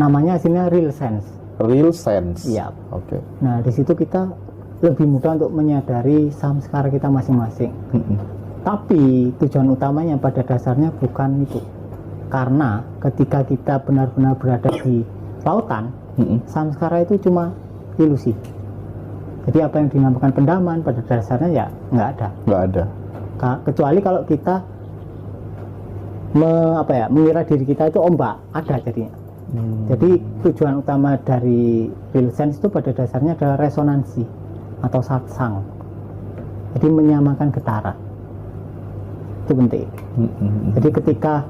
namanya aslinya real sense. Real sense. Iya. Oke. Nah di situ kita lebih mudah untuk menyadari samskara kita masing-masing. Tapi tujuan utamanya pada dasarnya bukan itu. Karena ketika kita benar-benar berada di lautan, samskara itu cuma ilusi. Jadi apa yang dinamakan pendaman pada dasarnya ya nggak ada. Nggak ada. Kecuali kalau kita mengira diri kita itu ombak, ada jadinya. Jadi tujuan utama dari real sense itu pada dasarnya adalah resonansi atau satsang. Jadi menyamakan getaran. Itu penting. Jadi ketika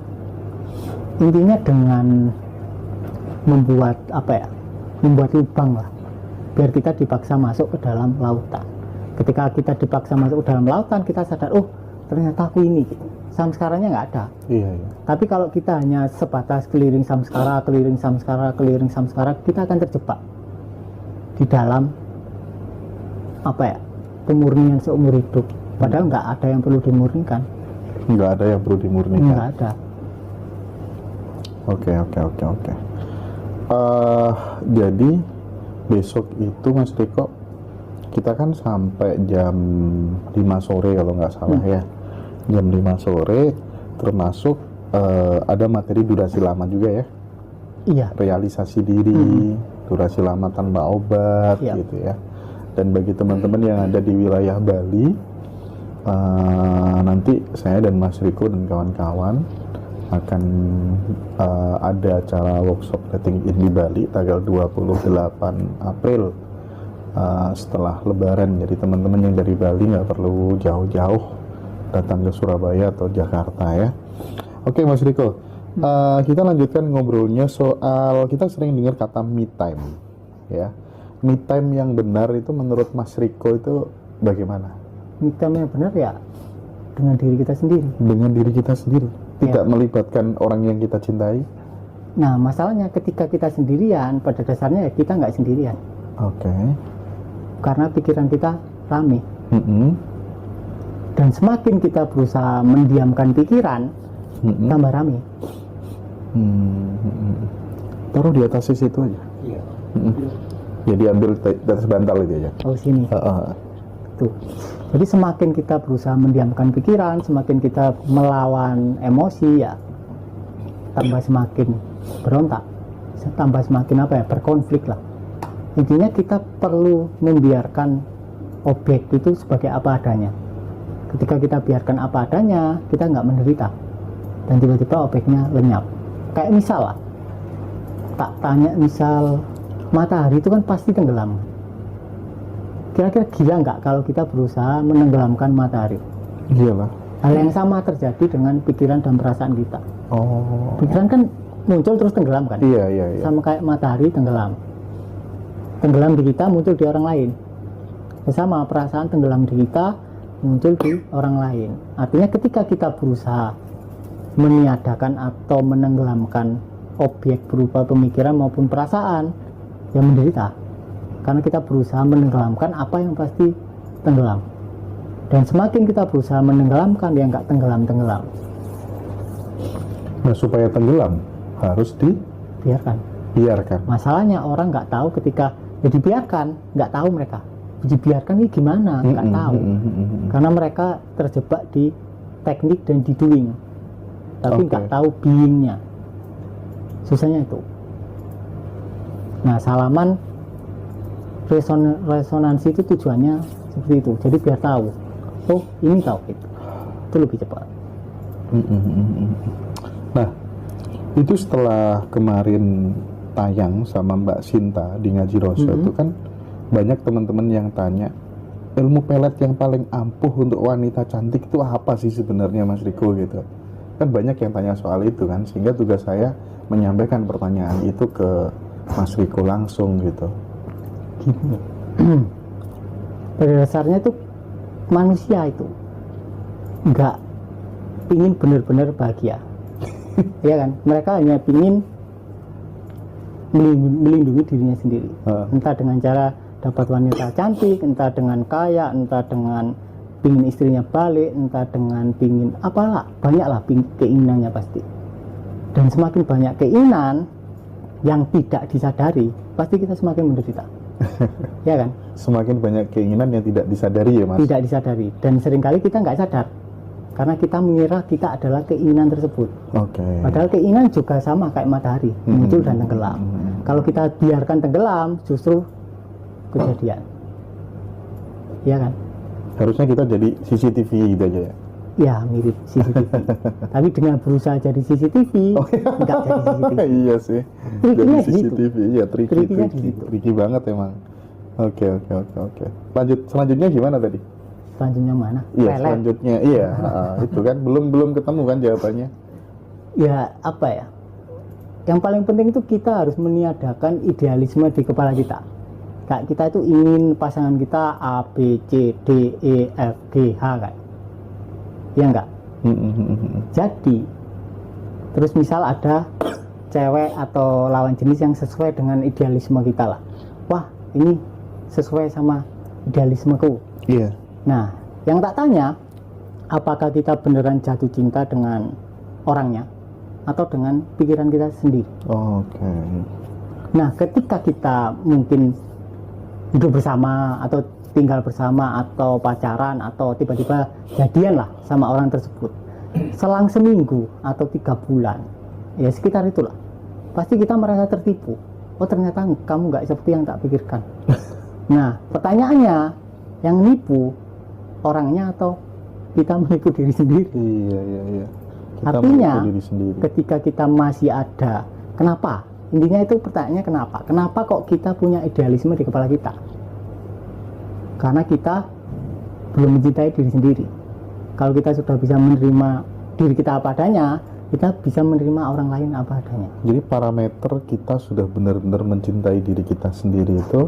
intinya dengan membuat lubang lah, biar kita dipaksa masuk ke dalam lautan. Ketika kita dipaksa masuk ke dalam lautan, kita sadar, oh ternyata aku ini gitu. Samskaranya nggak ada. Iya. Tapi kalau kita hanya sebatas keliling samskara, kita akan terjebak di dalam pemurnian seumur hidup. Padahal nggak ada yang perlu dimurnikan. Nggak ada yang perlu dimurnikan. Nggak ada. Oke. Jadi besok itu Mas Riko, kita kan sampai jam 5 sore kalau nggak salah ya. Jam 5 sore termasuk ada materi durasi lama juga ya. Iya. Realisasi diri, durasi lama tanpa obat gitu ya. Dan bagi teman-teman yang ada di wilayah Bali, nanti saya dan Mas Riko dan kawan-kawan akan ada acara workshop letting in di Bali tanggal 28 April setelah Lebaran. Jadi teman-teman yang dari Bali nggak perlu jauh-jauh datang ke Surabaya atau Jakarta ya. Oke Mas Riko, kita lanjutkan ngobrolnya soal, kita sering dengar kata me time ya. Me time yang benar itu menurut Mas Riko itu bagaimana? Me time yang benar ya dengan diri kita sendiri. Dengan diri kita sendiri, tidak melibatkan orang yang kita cintai. Nah masalahnya ketika kita sendirian, pada dasarnya ya kita nggak sendirian. Oke. Karena pikiran kita rame. Dan semakin kita berusaha mendiamkan pikiran, tambah rame. Taruh di atas situ aja. Iya. Jadi ambil di atas bantal itu aja. Oh sini. Tuh. Jadi semakin kita berusaha mendiamkan pikiran, semakin kita melawan emosi ya, tambah semakin berontak, tambah semakin berkonflik lah. Intinya kita perlu membiarkan objek itu sebagai apa adanya. Ketika kita biarkan apa adanya, kita nggak menderita. Dan tiba-tiba objeknya lenyap. Kayak misal lah, tak tanya misal matahari itu kan pasti tenggelam. Kira-kira gila nggak kalau kita berusaha menenggelamkan matahari? Iyalah. Hal yang sama terjadi dengan pikiran dan perasaan kita. Oh. Pikiran kan muncul terus tenggelam kan? Iya. Sama kayak matahari tenggelam. Tenggelam di kita, muncul di orang lain. Sama perasaan tenggelam di kita, muncul di orang lain. Artinya ketika kita berusaha meniadakan atau menenggelamkan objek berupa pemikiran maupun perasaan, yang menderita. Karena kita berusaha menenggelamkan apa yang pasti tenggelam. Dan semakin kita berusaha menenggelamkan, yang nggak tenggelam-tenggelam. Nah supaya tenggelam harus biarkan. Masalahnya orang nggak tahu ketika dibiarkan, nggak tahu mereka. Dibiarkan ini gimana, nggak tahu. Karena mereka terjebak di teknik dan di doing, tapi nggak tahu being-nya. Susahnya itu. Nah salaman resonansi itu tujuannya seperti itu. Jadi biar tahu, oh ini tahu itu lebih cepat. Nah itu setelah kemarin tayang sama Mbak Sinta di Ngaji Rosa itu kan banyak teman-teman yang tanya, ilmu pelet yang paling ampuh untuk wanita cantik itu apa sih sebenarnya Mas Riko gitu. Kan banyak yang tanya soal itu kan, sehingga tugas saya menyampaikan pertanyaan itu ke Mas Riko langsung gitu. Gini. Pada dasarnya itu manusia itu nggak ingin benar-benar bahagia. Ya kan? Mereka hanya ingin melindungi dirinya sendiri. Entah dengan cara dapat wanita cantik, entah dengan kaya, entah dengan pingin istrinya balik, entah dengan pingin apalah, banyaklah keinginannya pasti. Dan semakin banyak keinginan, yang tidak disadari, pasti kita semakin menderita. Ya kan? Semakin banyak keinginan yang tidak disadari ya Mas? Tidak disadari, dan seringkali kita nggak sadar karena kita mengira kita adalah keinginan tersebut. Oke. Padahal keinginan juga sama kayak matahari, muncul dan tenggelam. Kalau kita biarkan tenggelam, justru kejadian. Ya kan? Harusnya kita jadi CCTV gitu aja ya? Ya, mirip CCTV. Tapi dengan berusaha jadi CCTV, nggak jadi CCTV. Iya sih. Trikinya Jadi di situ. CCTV, iya Trikinya di situ. tricky banget emang. Oke. Selanjutnya gimana tadi? Selanjutnya mana? Iya, Pelet. selanjutnya iya, itu kan belum ketemu kan jawabannya. Ya, apa ya? Yang paling penting itu kita harus meniadakan idealisme di kepala kita. Kayak kita itu ingin pasangan kita A, B, C, D, E, F, G, H kayak. Ya enggak? Jadi, terus misal ada cewek atau lawan jenis yang sesuai dengan idealisme kita lah. Wah, ini sesuai sama idealismeku. Iya. Nah, yang tak tanya, apakah kita beneran jatuh cinta dengan orangnya atau dengan pikiran kita sendiri? Oke. Nah, ketika kita mungkin hidup bersama atau tinggal bersama atau pacaran atau tiba-tiba jadian lah sama orang tersebut, selang seminggu atau 3 bulan, ya sekitar itulah, pasti kita merasa tertipu. Oh, ternyata kamu nggak seperti yang tak pikirkan. Nah, pertanyaannya, yang nipu orangnya atau kita menipu diri sendiri? Iya. Kita Artinya, menipu diri sendiri. ketika kita masih ada, kenapa? Intinya itu pertanyaannya kenapa? Kenapa kok kita punya idealisme di kepala kita? Karena kita belum mencintai diri sendiri. Kalau kita sudah bisa menerima diri kita apa adanya, kita bisa menerima orang lain apa adanya. Jadi parameter kita sudah benar-benar mencintai diri kita sendiri itu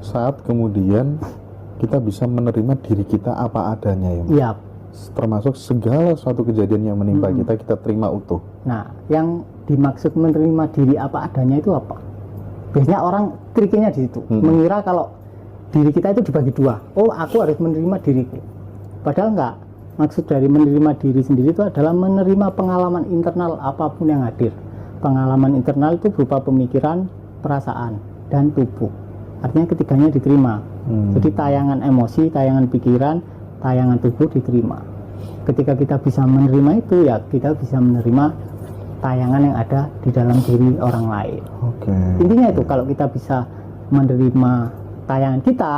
saat kemudian kita bisa menerima diri kita apa adanya ya Mas? Iya. Termasuk segala suatu kejadian yang menimpa kita terima utuh. Nah, yang dimaksud menerima diri apa adanya itu apa? Biasanya orang triknya di situ, mengira kalau diri kita itu dibagi dua. Oh, aku harus menerima diriku. Padahal enggak. Maksud dari menerima diri sendiri itu adalah menerima pengalaman internal apapun yang hadir. Pengalaman internal itu berupa pemikiran, perasaan, dan tubuh. Artinya ketiganya diterima. Jadi tayangan emosi, tayangan pikiran, tayangan tubuh diterima. Ketika kita bisa menerima itu, ya kita bisa menerima tayangan yang ada di dalam diri orang lain. Oke. Intinya itu, kalau kita bisa menerima tayangan kita,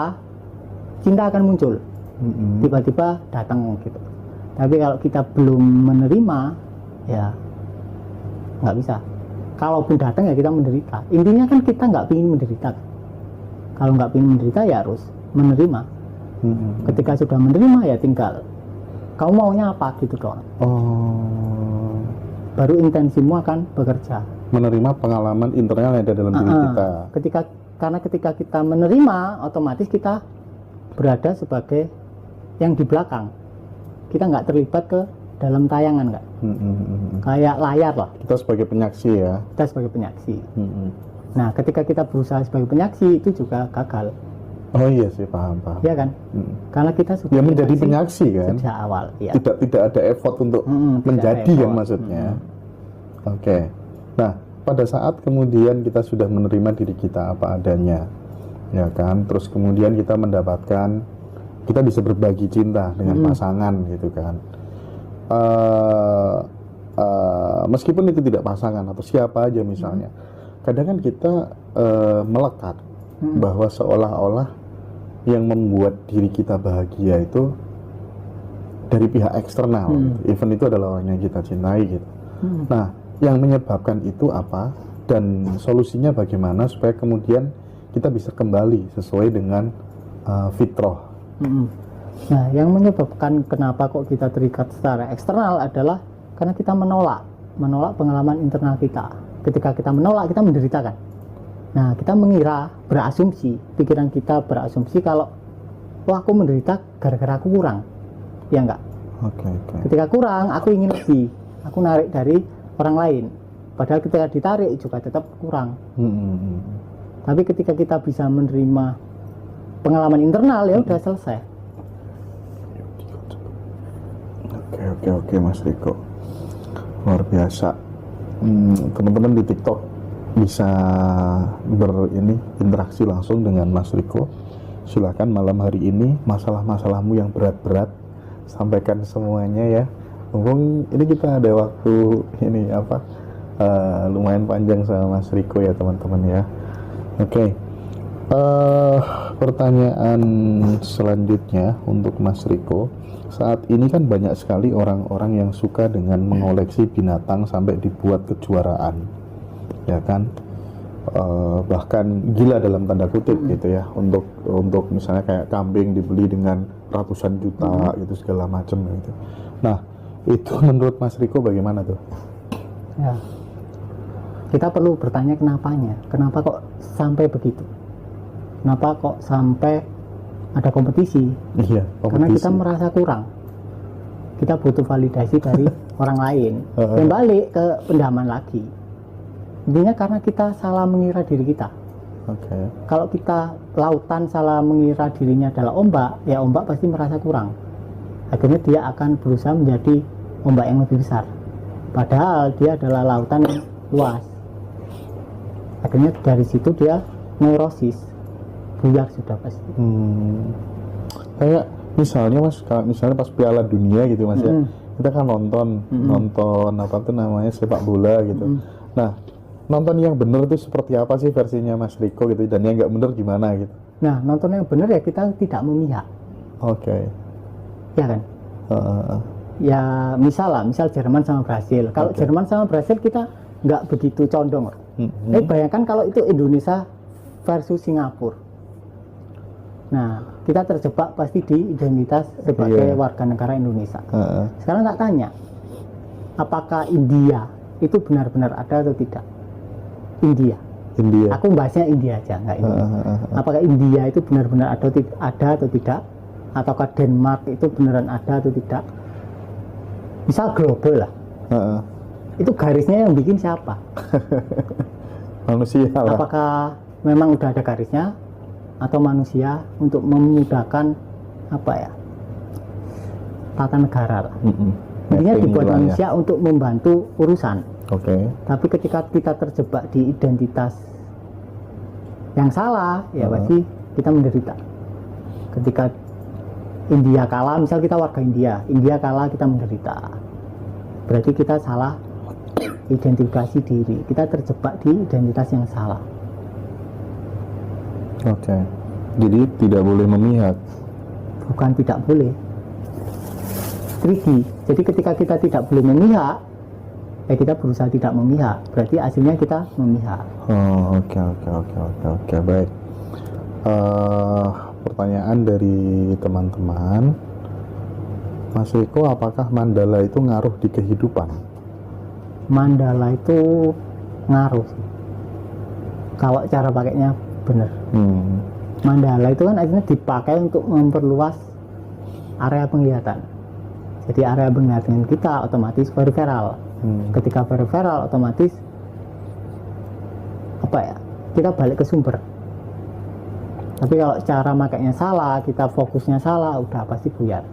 cinta akan muncul. Tiba-tiba datang gitu. Tapi kalau kita belum menerima, ya nggak bisa. Kalaupun datang ya kita menderita. Intinya kan kita nggak ingin menderita. Kalau nggak ingin menderita ya harus menerima. Ketika sudah menerima ya tinggal kamu maunya apa gitu doang. Oh. Baru intensimu akan bekerja. Menerima pengalaman internal yang ada dalam diri kita. Karena ketika kita menerima, otomatis kita berada sebagai yang di belakang. Kita nggak terlibat ke dalam tayangan, nggak? Kayak layar lah. Kita sebagai penyaksi ya. Kita sebagai penyaksi. Nah, ketika kita berusaha sebagai penyaksi itu juga gagal. Oh iya sih, paham. Ya kan? Karena kita sudah Ya menjadi penyaksi kan. sejak awal. Ya. Tidak ada effort untuk menjadi kan maksudnya. Oke. Nah, pada saat kemudian kita sudah menerima diri kita apa adanya, ya kan, terus kemudian kita mendapatkan, kita bisa berbagi cinta dengan pasangan gitu kan, meskipun itu tidak pasangan atau siapa aja misalnya, kadang kan kita melekat bahwa seolah-olah yang membuat diri kita bahagia itu dari pihak eksternal, even itu adalah orang yang kita cintai gitu. Nah, yang menyebabkan itu apa dan solusinya bagaimana supaya kemudian kita bisa kembali sesuai dengan fitrah. Nah, yang menyebabkan kenapa kok kita terikat secara eksternal adalah karena kita menolak pengalaman internal kita. Ketika kita menolak, kita menderita kan. Nah, kita mengira, berasumsi, pikiran kita berasumsi kalau wah, aku menderita gara-gara aku kurang. Ya enggak? Oke. Ketika kurang, aku ingin lebih. Aku narik dari orang lain. Padahal ketika ditarik juga tetap kurang. Tapi ketika kita bisa menerima pengalaman internal, ya udah selesai. Oke Mas Riko, luar biasa. Teman-teman di TikTok bisa berinteraksi langsung dengan Mas Riko. Silakan malam hari ini masalah-masalahmu yang berat-berat sampaikan semuanya ya. Mumpung ini kita ada waktu ini lumayan panjang sama Mas Riko ya teman-teman ya. Oke. Pertanyaan selanjutnya untuk Mas Riko. Saat ini kan banyak sekali orang-orang yang suka dengan mengoleksi binatang sampai dibuat kejuaraan, ya kan? Bahkan gila dalam tanda kutip gitu ya, untuk misalnya kayak kambing dibeli dengan ratusan juta gitu segala macam gitu. Nah, itu menurut Mas Riko bagaimana tuh? Ya, kita perlu bertanya kenapanya, kenapa kok sampai begitu, kenapa kok sampai ada kompetisi. Iya, karena kita merasa kurang, kita butuh validasi dari orang lain. Kembali ke pendaman lagi, intinya karena kita salah mengira diri kita. Kalau kita lautan salah mengira dirinya adalah ombak, ya ombak pasti merasa kurang, akhirnya dia akan berusaha menjadi ombak yang lebih besar, padahal dia adalah lautan yang luas. Akhirnya dari situ dia neurosis, buyar sudah pasti. Kayak misalnya Mas, misalnya pas Piala Dunia gitu Mas ya, kita kan nonton apa tuh namanya sepak bola gitu. Nah, nonton yang bener itu seperti apa sih versinya Mas Riko gitu, dan yang nggak bener gimana gitu? Nah, nonton yang bener ya kita tidak memihak. Ya kan? Ya misal Jerman sama Brasil. Kalau Jerman sama Brasil kita nggak begitu condong. Bayangkan kalau itu Indonesia versus Singapura. Nah, kita terjebak pasti di identitas sebagai warga negara Indonesia. Sekarang tak tanya, apakah India itu benar-benar ada atau tidak? India. Aku bahasnya India aja, nggak India. Apakah India itu benar-benar ada atau tidak? Ataukah Denmark itu beneran ada atau tidak? Misal global lah. Itu garisnya yang bikin siapa? Manusia lah. Apakah memang udah ada garisnya, atau manusia untuk memudahkan tata negara lah. Intinya dibuat manusia untuk membantu urusan. Tapi ketika kita terjebak di identitas yang salah, ya pasti kita menderita. Ketika India kalah, misal kita warga India kalah, kita menderita. Berarti kita salah identifikasi diri, kita terjebak di identitas yang salah. Jadi tidak boleh memihak. Bukan tidak boleh, tricky. Jadi ketika kita tidak boleh memihak, ya kita berusaha tidak memihak, berarti hasilnya kita memihak. Oke, baik. Pertanyaan dari teman-teman, Mas Riko, apakah mandala itu ngaruh di kehidupan? Mandala itu ngaruh sih, kalau cara pakainya benar. Mandala itu kan akhirnya dipakai untuk memperluas area penglihatan. Jadi area penglihatan kita otomatis periferal. Ketika periferal otomatis kita balik ke sumber. Tapi kalau cara makainya salah, kita fokusnya salah, udah pasti buyar.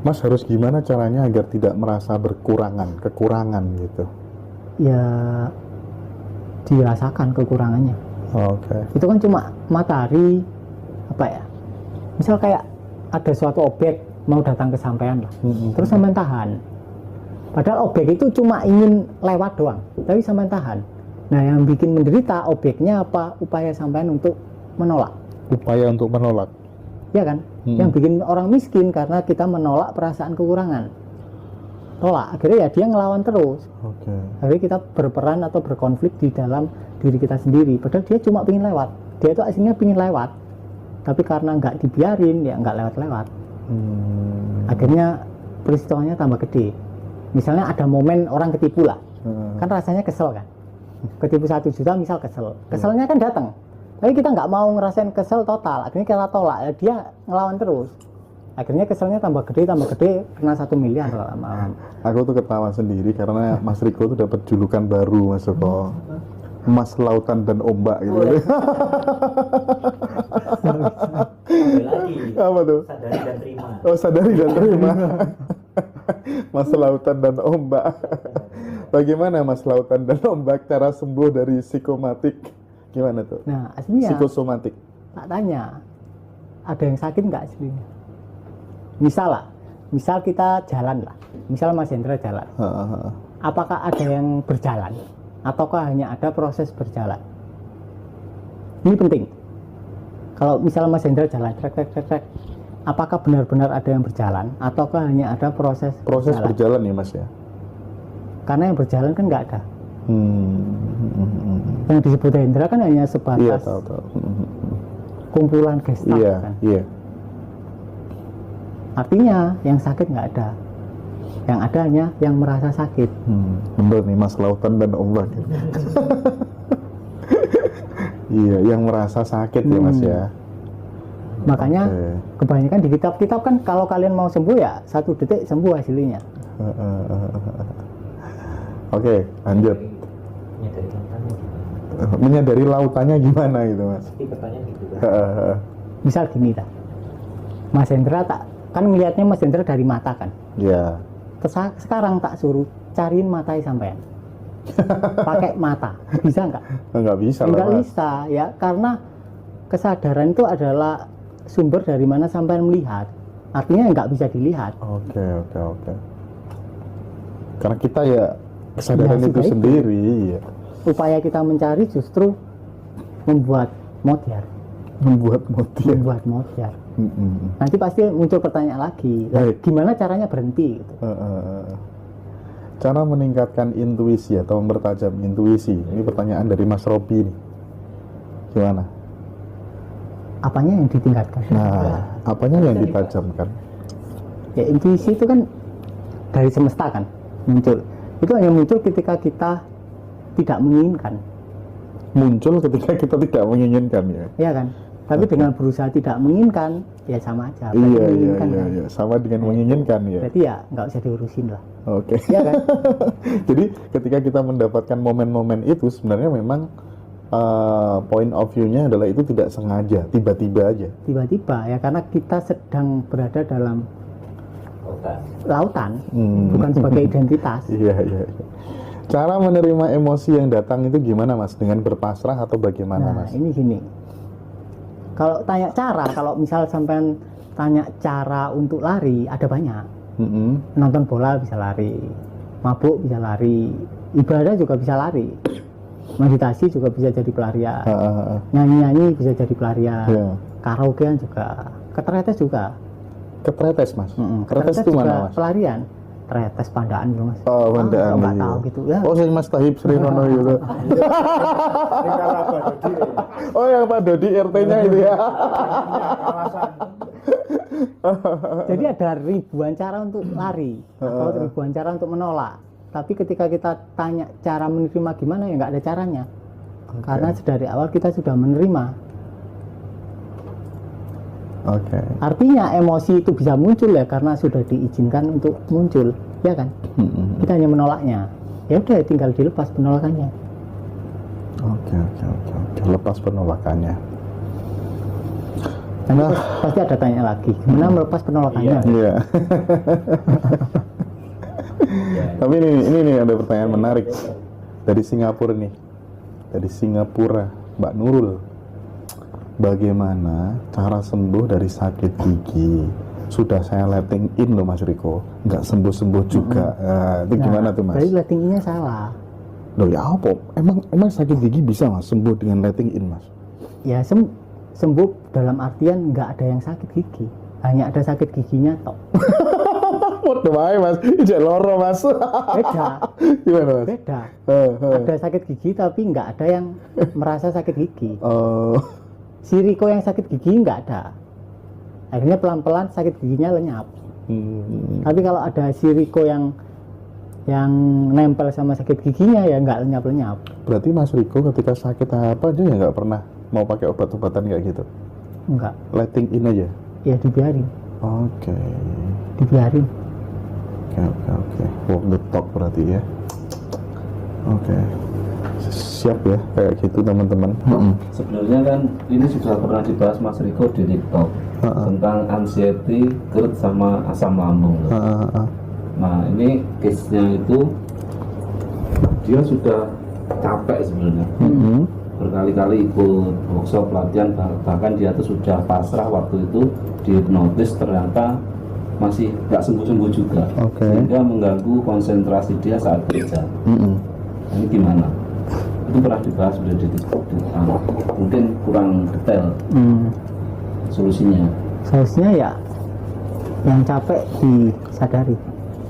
Mas harus gimana caranya agar tidak merasa kekurangan gitu? Ya dirasakan kekurangannya. Itu kan cuma matahari misal kayak ada suatu objek mau datang ke sampean lah, terus sampean tahan, padahal objek itu cuma ingin lewat doang, tapi sampean tahan. Nah, yang bikin menderita objeknya apa? Upaya sampean untuk menolak. Ya kan? Yang bikin orang miskin karena kita menolak perasaan kekurangan. Tolak, akhirnya ya dia ngelawan terus. Akhirnya kita berperan atau berkonflik di dalam diri kita sendiri, padahal dia cuma pengen lewat. Dia itu aslinya pengen lewat, tapi karena nggak dibiarin, ya nggak lewat-lewat. Akhirnya peristiwanya tambah gede. Misalnya ada momen orang ketipu lah, kan rasanya kesel kan. Ketipu 1 juta misal kesel, keselnya kan datang. Tapi kita nggak mau ngerasain kesel total, akhirnya kita tolak, ya dia ngelawan terus. Akhirnya keselnya tambah gede, kena 1 miliar lama-lama. Aku tuh ketawa sendiri karena Mas Riko tuh dapat julukan baru, Mas Riko. Mas Lautan dan Ombak gitu. Apa tuh? Sadari dan terima. Sadari dan terima. Mas Lautan dan Ombak. Bagaimana Mas Lautan dan Ombak cara sembuh dari psikomatik? Gimana tuh? Nah, aslinya Psikosomatik. tak tanya, ada yang sakit nggak aslinya? Misal kita jalan lah, misal Mas Hendra jalan. Apakah ada yang berjalan? Ataukah hanya ada proses berjalan? Ini penting. Kalau misal Mas Hendra jalan, trek, apakah benar-benar ada yang berjalan? Ataukah hanya ada proses berjalan ya Mas ya? Karena yang berjalan kan nggak ada. Yang disebut Hendra kan hanya Iya, sebatas tahu. kumpulan gestalt Iya, kan. iya. Artinya yang sakit nggak ada. Yang ada hanya yang merasa sakit. Bener nih Mas Lautan dan Ombak. Iya, yang merasa sakit ya Mas ya. Makanya Oke. kebanyakan di kitab-kitab kan kalau kalian mau sembuh ya 1 detik sembuh hasilnya. Oke, lanjut. Menyadari lautannya gimana gitu Mas? Pasti pertanyaan gitu kan. Misal gini dah, Mas Hendra kan ngelihatnya Mas Hendra dari mata kan. Ya. Sekarang tak suruh cariin matai sampean. Pakai mata, bisa nggak? Nggak bisa lah Nggak Mas. bisa ya, karena kesadaran itu adalah sumber dari mana sampean melihat. Artinya nggak bisa dilihat. Oke. Karena kita ya kesadaran Ya, itu sudah itu. sendiri. Ya. Upaya kita mencari justru membuat modar. Membuat motif. Nanti pasti muncul pertanyaan lagi, Baik. gimana caranya berhenti? Gitu. Cara meningkatkan intuisi atau mempertajam intuisi. Ini pertanyaan dari Mas Robi nih. Gimana? Apanya yang ditingkatkan? Nah, apanya yang ditajamkan? Ya intuisi itu kan dari semesta kan muncul. Itu hanya muncul ketika kita tidak menginginkan, Muncul ketika kita tidak menginginkan ya. ya kan? Tapi dengan berusaha tidak menginginkan, ya sama aja. Berarti Iya, menginginkan kan? sama dengan menginginkan ya. Berarti ya nggak usah diurusin lah, Oke. ya kan? Jadi ketika kita mendapatkan momen-momen itu sebenarnya memang point of view-nya adalah itu tidak sengaja, tiba-tiba aja. Tiba-tiba ya karena kita sedang berada dalam lautan, bukan sebagai identitas. Iya. Cara menerima emosi yang datang itu gimana Mas? Dengan berpasrah atau bagaimana Nah, Mas? ini gini. Kalau tanya cara, kalau misal sampean tanya cara untuk lari, ada banyak. Nonton bola bisa lari, mabuk bisa lari, ibadah juga bisa lari, meditasi juga bisa jadi pelarian, nyanyi-nyanyi bisa jadi pelarian, Iya. karaokean juga, ketretes juga. Ketretes Mas? Ketretes itu juga mana Mas? pelarian. Tretes pandaan itu Mas. Oh, pandaan, nggak iya. tahu gitu ya. Oh, saya Mas Tahib Srinono gitu. Oh, yang Pak Dodi RT-nya itu ya. Jadi ada ribuan cara untuk lari atau ribuan cara untuk menolak. Tapi ketika kita tanya cara menerima gimana ya nggak ada caranya. Karena dari awal kita sudah menerima. Oke. Artinya emosi itu bisa muncul ya karena sudah diizinkan untuk muncul, ya kan? Kita hanya menolaknya. Ya udah tinggal dilepas penolakannya. Oke. Lepas penolakannya. Nanti pasti ada tanya lagi, gimana melepas penolakannya? Iya. Tapi ini nih ada pertanyaan menarik dari Singapura nih. Dari Singapura, Mbak Nurul. Bagaimana cara sembuh dari sakit gigi? Sudah saya letting in loh Mas Riko, nggak sembuh-sembuh juga. Itu gimana tuh Mas? Berarti letting-nya salah. Loh ya apa? Emang sakit gigi bisa Mas sembuh dengan letting in Mas? Ya sembuh dalam artian nggak ada yang sakit gigi, hanya ada sakit giginya tok. Waduh wae Mas, ijek loro Mas. Beda, Gimana Mas? beda. Ada sakit gigi tapi nggak ada yang merasa sakit gigi. Si Riko yang sakit gigi nggak ada. Akhirnya pelan-pelan sakit giginya lenyap. Tapi kalau ada si Riko yang nempel sama sakit giginya ya nggak lenyap-lenyap. Berarti Mas Riko ketika sakit apa aja ya nggak pernah mau pakai obat-obatan kayak gitu? Enggak. Letting in aja? Ya dibiarin. Oke. Dibiarin. Oke. Walk the talk berarti ya. Oke. Siap ya kayak gitu teman-teman. Sebenarnya kan ini sudah pernah dibahas Mas Riko di TikTok tentang anxiety, GERD sama asam lambung. Nah ini case-nya itu dia sudah capek sebenarnya. Berkali-kali ikut workshop pelatihan, bahkan dia tuh sudah pasrah waktu itu dihipnotis, ternyata masih nggak sembuh-sembuh juga, sehingga mengganggu konsentrasi dia saat kerja. Ini gimana? Itu pernah dibahas sudah mungkin kurang detail solusinya. Solusinya ya yang capek disadari.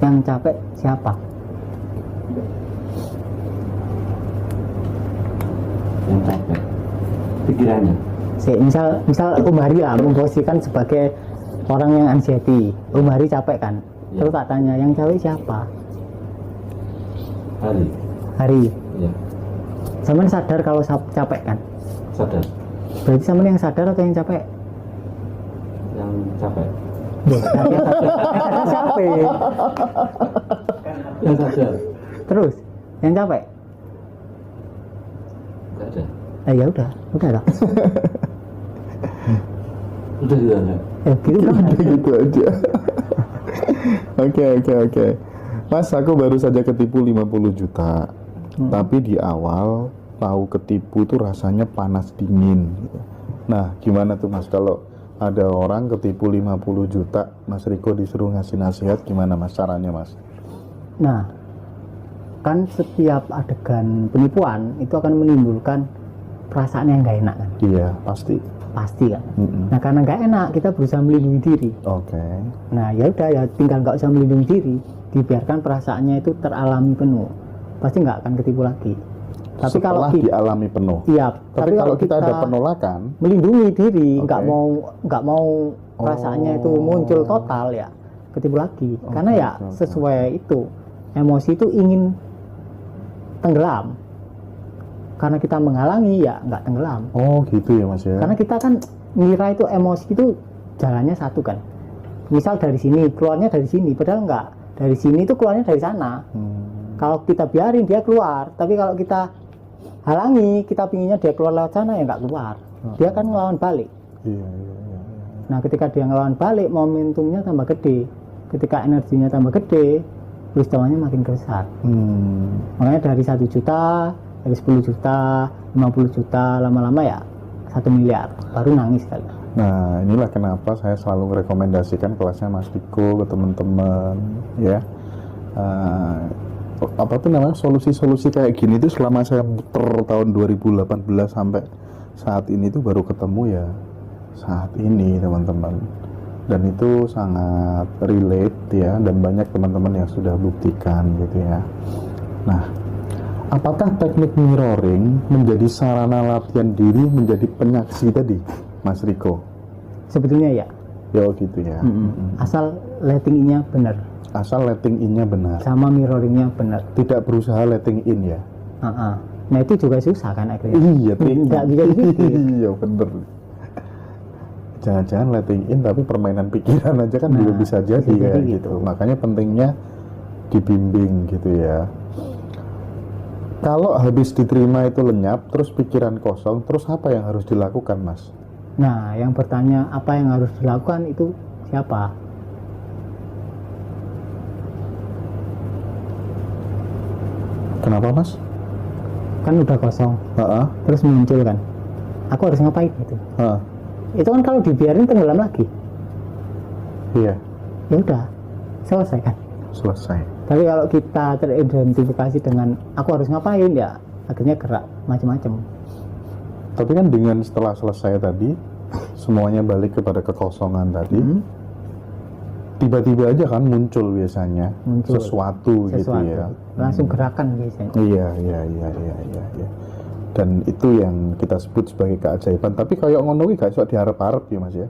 Yang capek siapa? Yang capek pikirannya. Misal Om Hari lah memposisikan sebagai orang yang anxiety. Om Hari capek kan? Ya. Terus tak tanya, yang capek siapa? Hari. Ya. Saman sadar kalau capek kan? Sadar. Berarti Saman yang sadar atau yang capek? Yang capek. Yang capek. Yang sadar. Terus yang capek? Nggak ada. Ya udah lah. Udah juga ada. Gitu kan? Gitu aja. Oke. Mas, aku baru saja ketipu 50 juta. Tapi di awal tahu ketipu tuh rasanya panas dingin. Nah, gimana tuh Mas kalau ada orang ketipu 50 juta, Mas Riko disuruh ngasih nasihat, gimana Mas caranya Mas? Nah, kan setiap adegan penipuan itu akan menimbulkan perasaan yang nggak enak kan? Iya, pasti kan. Nah, karena nggak enak kita berusaha melindungi diri. Nah, ya udah ya tinggal nggak usah melindungi diri, dibiarkan perasaannya itu teralami penuh, pasti nggak akan ketipu lagi. Tapi setelah kalau dialami penuh. Iya. Tapi kalau kita ada penolakan, melindungi diri, nggak mau perasaannya itu muncul total ya ketipu lagi. Karena ya sesuai itu emosi itu ingin tenggelam. Karena kita menghalangi ya nggak tenggelam. Oh gitu ya Mas ya. Karena kita kan ngira itu emosi itu jalannya satu kan. Misal dari sini keluarnya dari sini, padahal nggak. Dari sini itu keluarnya dari sana. Kalau kita biarin dia keluar, tapi kalau kita halangi, kita pinginnya dia keluar lewat sana ya nggak keluar. Dia kan ngelawan balik. Iya. Nah ketika dia ngelawan balik, momentumnya tambah gede. Ketika energinya tambah gede, peristiwanya makin besar. Makanya dari 1 juta, dari 10 juta, 50 juta, lama-lama ya 1 miliar, baru nangis kali. Nah inilah kenapa saya selalu merekomendasikan kelasnya Mas Riko ke teman-teman ya. Apa tuh namanya, solusi-solusi kayak gini tuh selama saya muter tahun 2018 sampai saat ini tuh baru ketemu ya saat ini teman-teman, dan itu sangat relate ya, dan banyak teman-teman yang sudah buktikan gitu ya. Nah, apakah teknik mirroring menjadi sarana latihan diri menjadi penyaksi tadi Mas Riko? Sebetulnya ya. Ya gitu ya. Asal letting in-nya benar. Asal letting in-nya benar. Sama mirroring-nya benar. Tidak berusaha letting in ya. Nah itu juga susah kan akhirnya. Iya, nggak bisa gitu. Iya bener. Jangan-jangan letting in tapi permainan pikiran aja kan juga bisa jadi ya gitu. Makanya pentingnya dibimbing gitu ya. Kalau habis diterima itu lenyap, terus pikiran kosong, terus apa yang harus dilakukan Mas? Nah, yang bertanya apa yang harus dilakukan itu siapa? Kenapa Mas? Kan udah kosong, terus muncul kan. Aku harus ngapain gitu? Itu kan kalau dibiarin tenggelam lagi. Iya. Ya udah, selesai kan? Selesai. Tapi kalau kita teridentifikasi dengan aku harus ngapain ya, akhirnya gerak macam-macam. Tapi kan dengan setelah selesai tadi, semuanya balik kepada kekosongan tadi, tiba-tiba aja kan muncul biasanya sesuatu gitu ya. Langsung gerakan biasanya. Iya. Dan itu yang kita sebut sebagai keajaiban. Tapi kayak ngono gak iso diharap-harap ya Mas ya.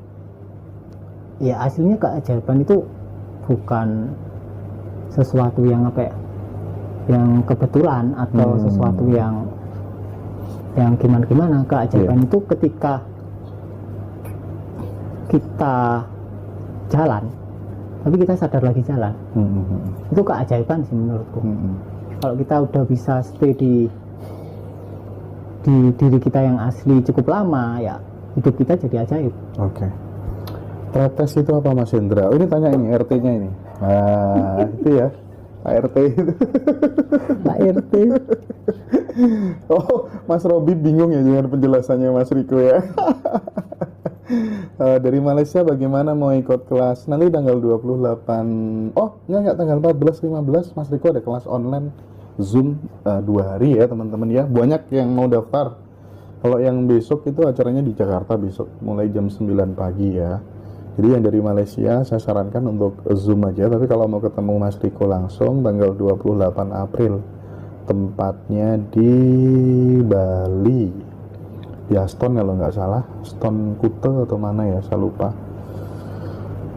Ya aslinya keajaiban itu bukan sesuatu yang apa ya, yang kebetulan atau sesuatu yang gimana. Keajaiban itu ketika kita jalan tapi kita sadar lagi jalan. Itu keajaiban sih menurutku. Kalau kita udah bisa stay di diri kita yang asli cukup lama ya, hidup kita jadi ajaib. Oke. Tretes itu apa Mas Hendra? Oh, ini tanya ini RT-nya ini. Nah, itu ya. ART itu. Pak RT. Oh, Mas Robi bingung ya dengan penjelasannya Mas Riko ya. Dari Malaysia bagaimana mau ikut kelas nanti tanggal 28? Oh, enggak tanggal 14 15 Mas Riko ada kelas online Zoom 2 hari ya teman-teman ya. Banyak yang mau daftar. Kalau yang besok itu acaranya di Jakarta besok mulai jam 9 pagi ya. Jadi yang dari Malaysia saya sarankan untuk Zoom aja. Tapi kalau mau ketemu Mas Riko langsung tanggal 28 April, tempatnya di Bali, di Aston kalau nggak salah, Aston Kuta atau mana ya, saya lupa.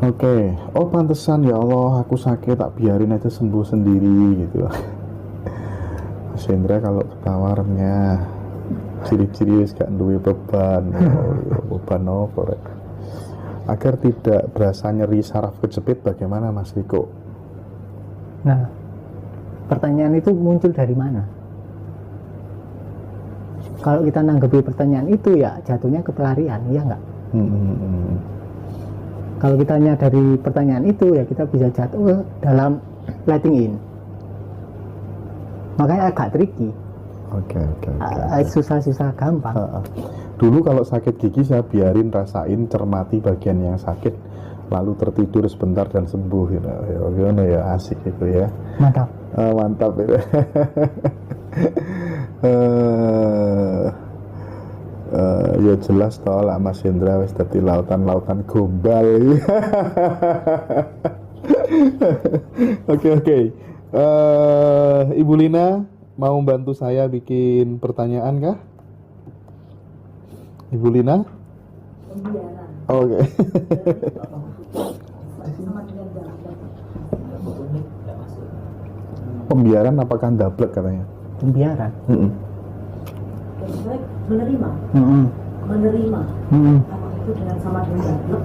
Oke. Oh pantesan ya Allah, aku sakit tak biarin aja sembuh sendiri gitu. Mas Hendra kalau ketawarnya ciri-ciri wis gak duwe beban, beban apa rek. Agar tidak berasa nyeri saraf kejepit bagaimana Mas Riko? Nah, pertanyaan itu muncul dari mana? Kalau kita nanggepi pertanyaan itu ya jatuhnya ke pelarian, ya enggak? Kalau kita dari pertanyaan itu ya kita bisa jatuh ke dalam letting in. Makanya agak tricky. Oke. Susah-susah gampang. Dulu kalau sakit gigi saya biarin rasain, cermati bagian yang sakit, lalu tertidur sebentar dan sembuh gitu. Ya asik itu ya. Mantap. Mantap itu. Ya jelas toh lah Mas Hendra wis dadi lautan gombal. Oke. Ibu Lina mau bantu saya bikin pertanyaan kah? Ibu Lina? Pembiaran. Oke. Sama dengan dalam. Pembiaran apakah dablek katanya? Pembiaran. Baik, menerima. Menerima. Apakah itu dengan sama dengan dalam?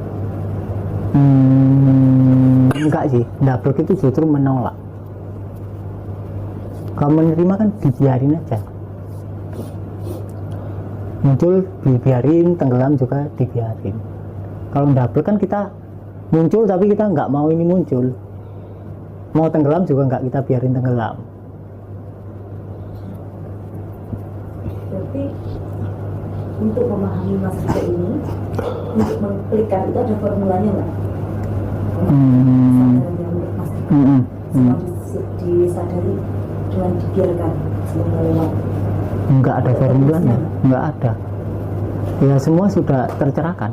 Enggak sih, dablek itu justru menolak. Kalau menerima kan dibiarin aja. Muncul dibiarin, tenggelam juga dibiarin. Kalau double kan kita muncul tapi kita nggak mau ini muncul, mau tenggelam juga nggak kita biarin tenggelam. Berarti untuk memahami Mas Riko ini, untuk mengklikkan itu ada formulanya nggak? Kesadaran yang Mas Riko semua disadari dengan dibiarkan sebelum lewat. Nggak ada formulanya, nggak ada. Ya semua sudah tercerahkan.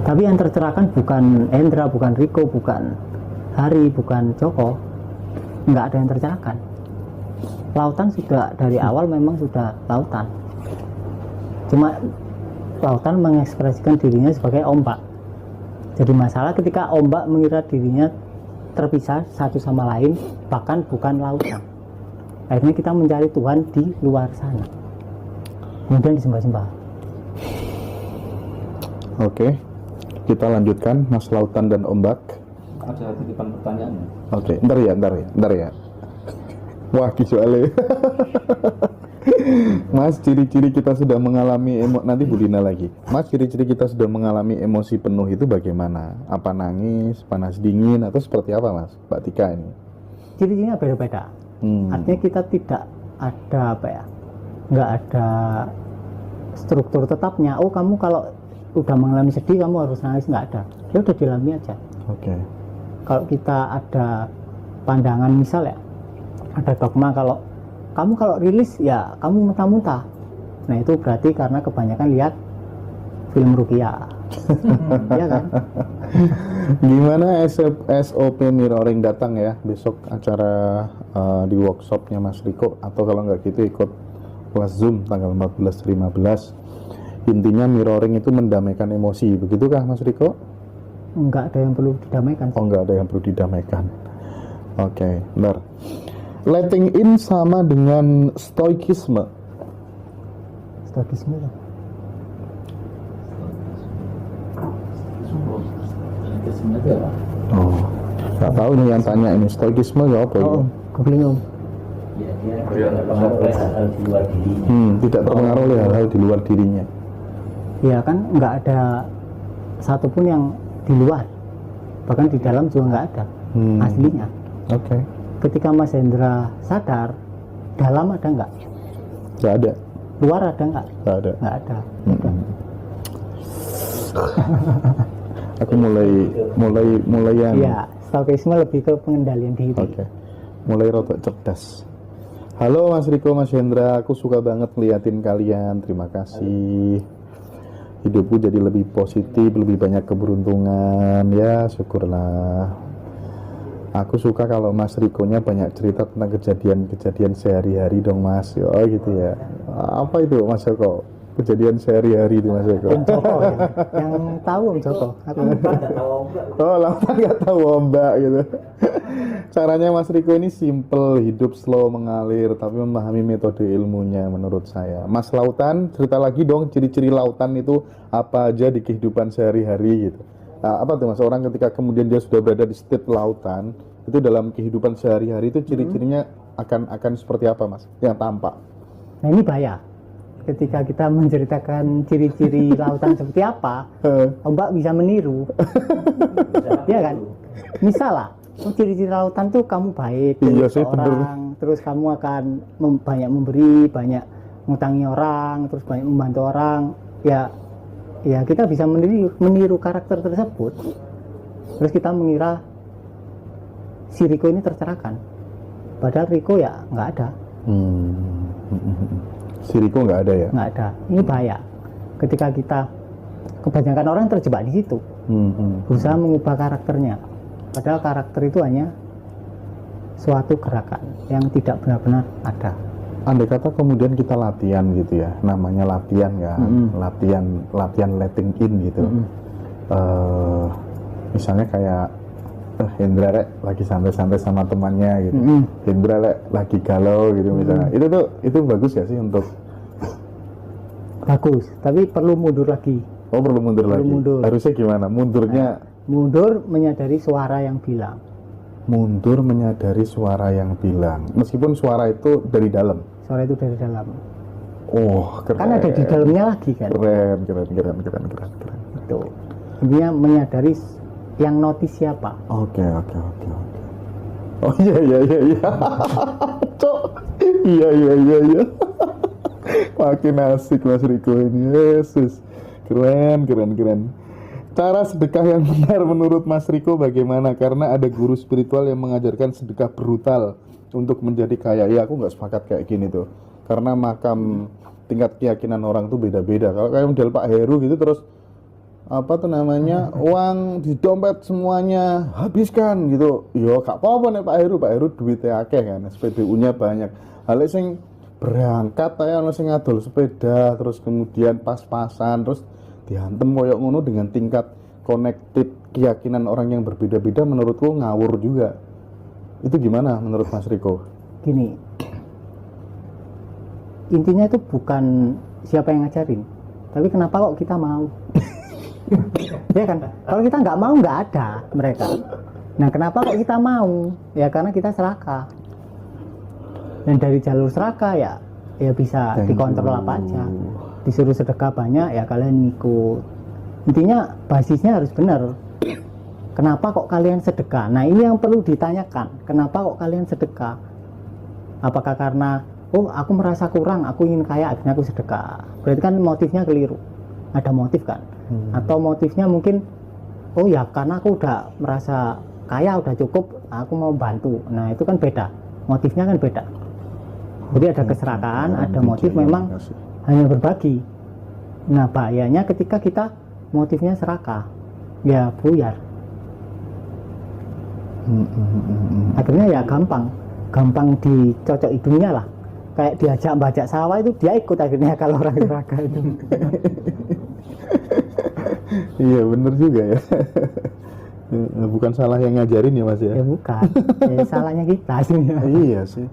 Tapi yang tercerahkan bukan Hendra, bukan Riko, bukan Hari, bukan Joko. Nggak ada yang tercerahkan. Lautan sudah dari awal memang sudah lautan. Cuma lautan mengekspresikan dirinya sebagai ombak. Jadi masalah ketika ombak mengira dirinya terpisah satu sama lain, bahkan bukan lautan. Akhirnya kita mencari Tuhan di luar sana, kemudian disembah-sembah. Oke, kita lanjutkan Mas Lautan dan Ombak. Ada titipan pertanyaannya. Oke, ntar ya. Wah, soalnya. Mas, ciri-ciri kita sudah mengalami nanti Bu Dina lagi. Mas, ciri-ciri kita sudah mengalami emosi penuh itu bagaimana? Apa nangis, panas dingin, atau seperti apa Mas? Mbak Tika ini. Ciri-cirinya beda-beda. Artinya kita tidak ada nggak ada struktur tetapnya. Oh kamu kalau udah mengalami sedih kamu harus nangis, nggak ada. Ya udah dialami aja. Oke. Kalau kita ada pandangan misal ya, ada dogma kalau kamu kalau rilis ya kamu muntah-muntah. Nah itu berarti karena kebanyakan lihat film Rukia. Ya kan? Gimana SOP mirroring datang ya besok acara di workshopnya Mas Riko, atau kalau nggak gitu ikut kelas Zoom tanggal 14-15. Intinya mirroring itu mendamaikan emosi, begitukah Mas Riko? Nggak ada yang perlu didamaikan. Oh, nggak ada yang perlu didamaikan. Oke, benar. Letting in sama dengan stoikisme. Stoikisme ya. Oh, nggak tahu nih yang tanya ini stoikisme ya apa? Oh, googling om. Tidak terpengaruh hal-hal di luar dirinya. Tidak terpengaruh oleh hal-hal di luar dirinya. Ya kan nggak ada satupun yang di luar, bahkan di dalam juga nggak ada aslinya. Oke. Ketika Mas Hendra sadar, dalam ada nggak? Nggak ada. Luar ada nggak? Nggak ada. Nggak ada. Aku mulai yang Iya, stoikisme lebih ke pengendalian diri. oke. Mulai rotok cerdas. Halo Mas Riko, Mas Hendra, aku suka banget ngeliatin kalian. Terima kasih. Hidupku jadi lebih positif, lebih banyak keberuntungan. Ya, syukurlah. Aku suka kalau Mas Rikonya banyak cerita tentang kejadian-kejadian sehari-hari dong Mas. Oh gitu ya. Apa itu Mas Eko? Kejadian sehari-hari itu Mas Eko. Om Joko ya. Yang tahu Om Joko. Aku Nggak tahu enggak. Oh, lautan nggak tahu ombak gitu. Caranya Mas Riko ini simple, hidup slow mengalir, tapi memahami metode ilmunya menurut saya. Mas Lautan, cerita lagi dong ciri-ciri lautan itu apa aja di kehidupan sehari-hari gitu. Nah, apa tuh Mas, orang ketika kemudian dia sudah berada di state lautan, itu dalam kehidupan sehari-hari itu ciri-cirinya akan seperti apa Mas? Yang tampak. Nah ini bahaya. Ketika kita menceritakan ciri-ciri lautan seperti apa, ombak bisa meniru. Iya kan? Misal lah, ciri-ciri lautan tuh kamu baik Iya ke sih, orang, terus kamu akan banyak memberi, banyak ngutangi orang, terus banyak membantu orang. Ya kita bisa meniru karakter tersebut. Terus kita mengira si Riko ini tercerahkan. Padahal Riko ya nggak ada. Si Riko nggak ada ya? Nggak ada. Ini bahaya. Ketika kita, kebanyakan orang terjebak di situ, berusaha mengubah karakternya. Padahal karakter itu hanya suatu gerakan yang tidak benar-benar ada. Andai kata kemudian kita latihan gitu ya, namanya latihan kan, latihan letting in gitu. Misalnya kayak Hendra Rek lagi santai-santai sama temannya gitu, Hendra Rek lagi galau gitu misalnya. Itu bagus ya sih untuk Bagus, tapi perlu mundur lagi. Oh perlu mundur lagi. mundur. Harusnya gimana? Mundurnya Mundur menyadari suara yang bilang. mundur menyadari suara yang bilang, meskipun suara itu dari dalam. Suara itu dari dalam. Oh keren. Kan ada di dalamnya lagi kan. Keren. Itu. Intinya menyadari yang notice siapa. Oke. Oh iya. Cok. Iya. Makin asik Mas Riko ini. Yesus. Keren. Cara sedekah yang benar menurut Mas Riko bagaimana? Karena ada guru spiritual yang mengajarkan sedekah brutal untuk menjadi kaya. Ya aku nggak sepakat kayak gini tuh. Karena makam tingkat keyakinan orang tuh beda-beda. Kalau kayak model Pak Heru gitu terus apa tuh namanya uang di dompet semuanya habiskan gitu. Yo gak apa-apa nih Pak Heru duitnya akeh kan, SPBU-nya banyak. Hal sing berangkat aja ono sing ngadol sepeda terus kemudian pas-pasan terus dihantem koyok ngono dengan tingkat connected keyakinan orang yang berbeda-beda menurutku ngawur juga. Itu gimana menurut Mas Riko? Gini, intinya itu bukan siapa yang ngajarin, tapi kenapa kok kita mau. Ya kan, kalau kita nggak mau nggak ada mereka. Nah kenapa kok kita mau? Ya karena kita serakah. Dan dari jalur serakah ya bisa dikontrol apa aja. Disuruh sedekah banyak ya kalian ngikut. Intinya basisnya harus benar. Kenapa kok kalian sedekah? Nah ini yang perlu ditanyakan. Kenapa kok kalian sedekah? Apakah karena aku merasa kurang, aku ingin kaya, akhirnya aku sedekah? Berarti kan motifnya keliru. Ada motif kan? Atau motifnya mungkin karena aku udah merasa kaya, udah cukup, aku mau bantu. Nah itu kan beda. Motifnya kan beda. Jadi ada keserakahan, ada motif memang hanya berbagi. Nah bahayanya ketika kita motifnya serakah, ya buyar. Akhirnya ya gampang dicocok hidungnya lah. Kayak diajak bajak sawah itu dia ikut akhirnya kalau orang serakah itu. Iya bener juga ya. Bukan salah yang ngajarin ya Mas ya? Ya bukan, salahnya kita sih. Iya sih.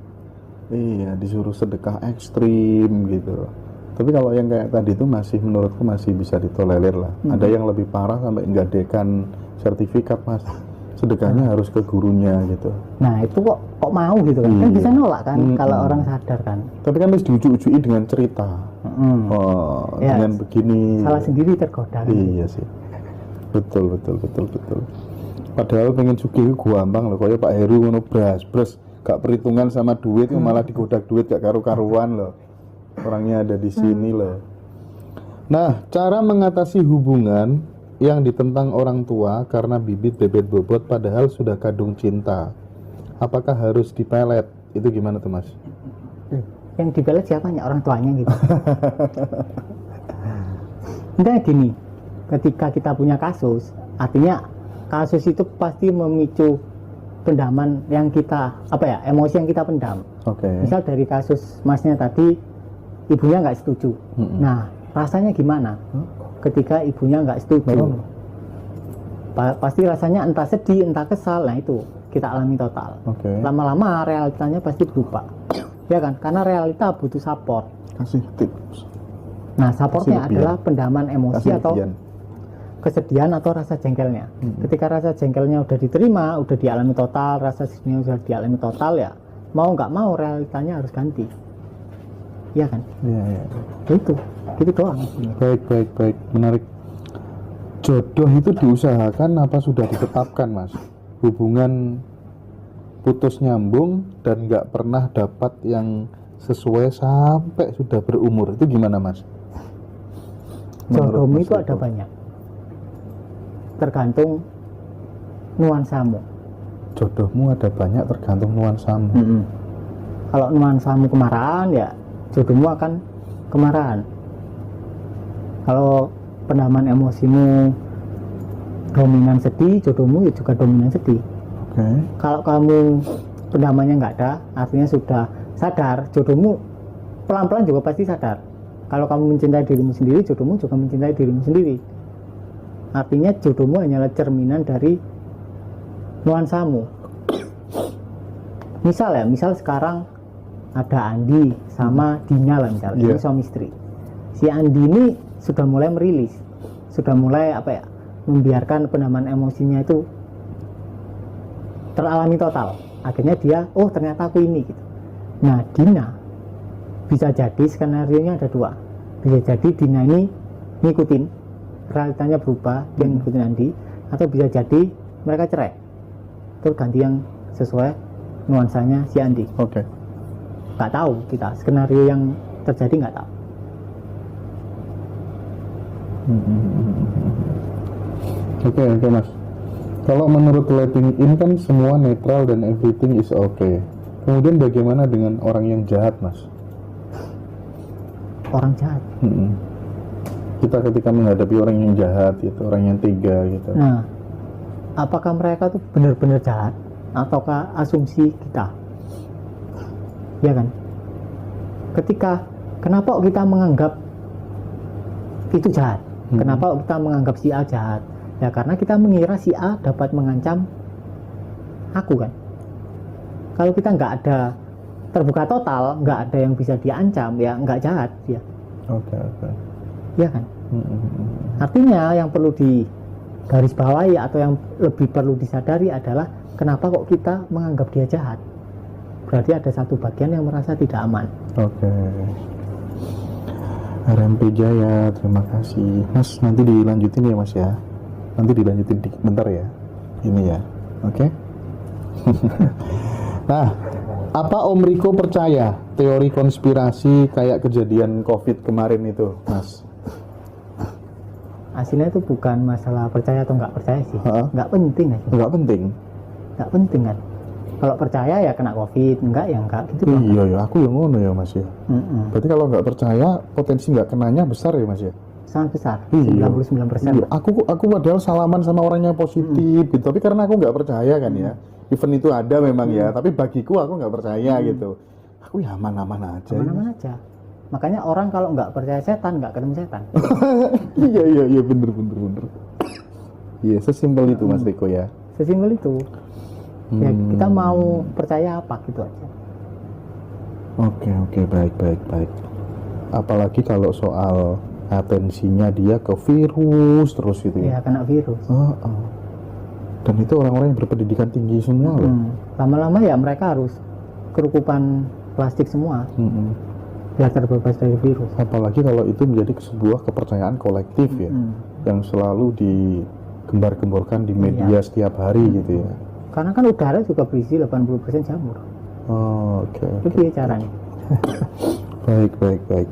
Iya, disuruh sedekah ekstrim gitu. Tapi kalau yang kayak tadi itu masih menurutku masih bisa ditolerir lah. Ada yang lebih parah sampai nggadekan sertifikat Mas. Sedekahnya harus ke gurunya gitu. Nah itu kok mau gitu kan? Kan bisa nolak kan kalau orang sadar kan. Tapi kan harus diuji-uji dengan cerita. Ya, dengan begini. Salah sendiri tergoda. Kan? Iya sih. Betul. Padahal pengen sugih ku gampang loh, kayak Pak Heru ngono bras, gak perhitungan sama duit, malah digodak duit gak karu-karuan loh. Orangnya ada di sini loh. Nah, cara mengatasi hubungan yang ditentang orang tua karena bibit bebet bobot padahal sudah kadung cinta. Apakah harus dipelet? Itu gimana tuh, Mas? Yang dipelet siapanya? Orang tuanya gitu. Intinya gini, ketika kita punya kasus, artinya kasus itu pasti memicu pendaman yang kita, emosi yang kita pendam. Oke. Misal dari kasus masnya tadi, ibunya nggak setuju. Nah, rasanya gimana ketika ibunya nggak setuju? Pasti rasanya entah sedih, entah kesal. Nah itu kita alami total. Oke. Lama-lama realitanya pasti berubah, ya kan? Karena realita butuh support. Kasih tips. Nah, supportnya Kasih adalah pendaman emosi Kasih atau lebihan. kesedihan atau rasa jengkelnya. Ketika rasa jengkelnya udah diterima, udah dialami total, rasa sedihnya udah dialami total, ya mau nggak mau realitanya harus ganti, iya kan? Iya. Itu gitu doang. Baik, menarik. Jodoh itu diusahakan apa sudah ditetapkan, Mas? Hubungan putus nyambung dan nggak pernah dapat yang sesuai sampai sudah berumur, itu gimana, Mas? Menurut Jodohmu Mas itu Riko. ada banyak, tergantung nuansamu. Jodohmu ada banyak tergantung nuansamu. Kalau nuansamu kemarahan, ya jodohmu akan kemarahan. Kalau pendaman emosimu dominan sedih, jodohmu ya juga dominan sedih. Oke. Kalau kamu pendamannya nggak ada, artinya sudah sadar, jodohmu pelan-pelan juga pasti sadar. Kalau kamu mencintai dirimu sendiri, jodohmu juga mencintai dirimu sendiri. Artinya jodohmu hanyalah cerminan dari nuansamu. Misal sekarang ada Andi sama Dina lah misalnya, Iya. ini suami istri. Si Andi ini sudah mulai merilis, sudah mulai membiarkan pendaman emosinya itu teralami total. Akhirnya dia, oh ternyata aku ini gitu. Nah, Dina bisa jadi skenarionya ada dua. Bisa jadi Dina ini ngikutin, realitanya berubah, dia ngikutin Andi, atau bisa jadi mereka cerai. Terus ganti yang sesuai nuansanya si Andi. Oke. Nggak tahu kita, skenario yang terjadi nggak tahu. Oke, Mas. Kalau menurut letting in kan semua netral dan everything is okay. Kemudian bagaimana dengan orang yang jahat, Mas? Orang jahat. Kita ketika menghadapi orang yang jahat, gitu, orang yang tega, gitu. Nah, apakah mereka tuh benar-benar jahat ataukah asumsi kita? Ya kan? Kenapa kita menganggap itu jahat? Kenapa kita menganggap si A jahat? Ya karena kita mengira si A dapat mengancam aku kan. Kalau kita nggak ada terbuka total, nggak ada yang bisa diancam, ya nggak jahat dia. Oke. Ya kan? Artinya yang perlu digarisbawahi atau yang lebih perlu disadari adalah kenapa kok kita menganggap dia jahat? Berarti ada satu bagian yang merasa tidak aman. Oke. RMP Jaya, terima kasih. Mas, nanti dilanjutin ya, Mas ya. Nanti dilanjutin bentar ya. Ini ya. Oke. Nah, apa Om Riko percaya teori konspirasi kayak kejadian COVID kemarin itu, Mas? Aslinya itu bukan masalah percaya atau nggak percaya sih. Hah? Nggak penting aja. Enggak penting. Nggak penting kan. Kalau percaya ya kena COVID, enggak ya enggak gitu. Iya ya, aku yang ngono ya, Mas ya. Berarti kalau nggak percaya, potensi nggak kenanya besar ya, Mas ya? Sangat besar, Iya. 99%. Iya, aku padahal salaman sama orangnya positif gitu, tapi karena aku nggak percaya kan ya, event itu ada memang ya, tapi bagiku aku nggak percaya gitu. Aku ya aman-aman aja. Aman-aman aja. Makanya orang kalau nggak percaya setan, nggak ketemu setan. Iya, bener. Iya, sesimpel itu Mas Riko ya. Sesimpel itu. Ya, kita mau percaya apa gitu aja. Oke, baik. Apalagi kalau soal atensinya dia ke virus terus gitu ya. Ya kena virus. Dan itu orang-orang yang berpendidikan tinggi semua loh. Lama-lama ya mereka harus kerukupan plastik semua. Biar terbebas dari virus. Apalagi kalau itu menjadi sebuah kepercayaan kolektif ya, yang selalu gembar-gemborkan di media setiap hari gitu ya. Karena kan udara juga berisi 80% jamur. Oh, oke. Itu ya caranya. Baik.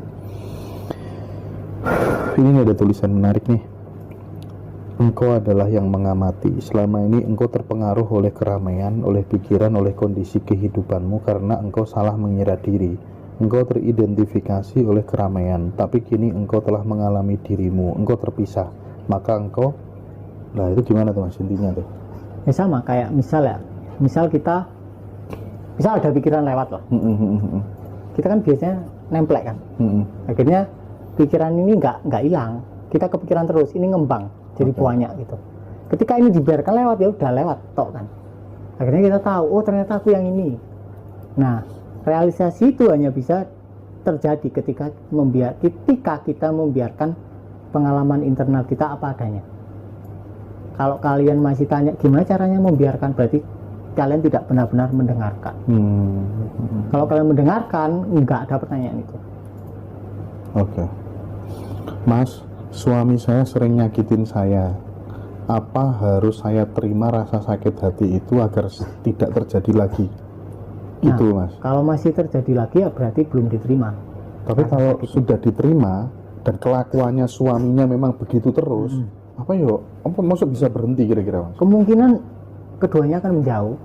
Ini ada tulisan menarik nih. Engkau adalah yang mengamati. Selama ini engkau terpengaruh oleh keramaian, oleh pikiran, oleh kondisi kehidupanmu karena engkau salah mengira diri. Engkau teridentifikasi oleh keramaian, tapi kini engkau telah mengalami dirimu. Engkau terpisah. Maka engkau, nah itu gimana tuh mas intinya tuh? Ya sama kayak misal kita ada pikiran lewat loh. Kita kan biasanya nemplek kan. Akhirnya pikiran ini nggak hilang. Kita kepikiran terus, ini ngembang jadi banyak gitu. Ketika ini dibiarkan lewat, ya udah lewat tok kan. Akhirnya kita tahu, oh ternyata aku yang ini. Nah, realisasi itu hanya bisa terjadi ketika kita membiarkan pengalaman internal kita apa adanya. Kalau kalian masih tanya gimana caranya membiarkan, berarti kalian tidak benar-benar mendengarkan. Kalau kalian mendengarkan, nggak ada pertanyaan itu. Oke. Mas, suami saya sering nyakitin saya. Apa harus saya terima rasa sakit hati itu agar tidak terjadi lagi? Nah, Itu mas. kalau masih terjadi lagi ya berarti belum diterima. Tapi kalau sudah diterima dan kelakuannya suaminya memang begitu terus, apa maksud bisa berhenti kira-kira mas? Kemungkinan keduanya akan menjauh,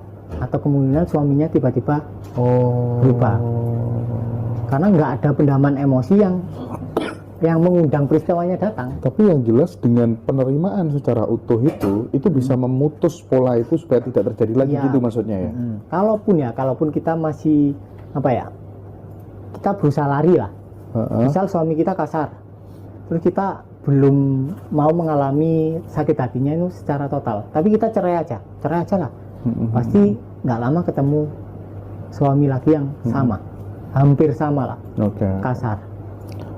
atau kemungkinan suaminya tiba-tiba berubah. Karena nggak ada pendaman emosi yang mengundang peristiwanya datang. Tapi yang jelas dengan penerimaan secara utuh itu bisa memutus pola itu supaya tidak terjadi lagi gitu maksudnya ya. Kalaupun kita masih kita berusaha lari lah. Misal suami kita kasar, terus kita belum mau mengalami sakit hatinya itu secara total, tapi kita cerai aja lah. Pasti nggak lama ketemu suami lagi yang sama, hampir sama lah, kasar.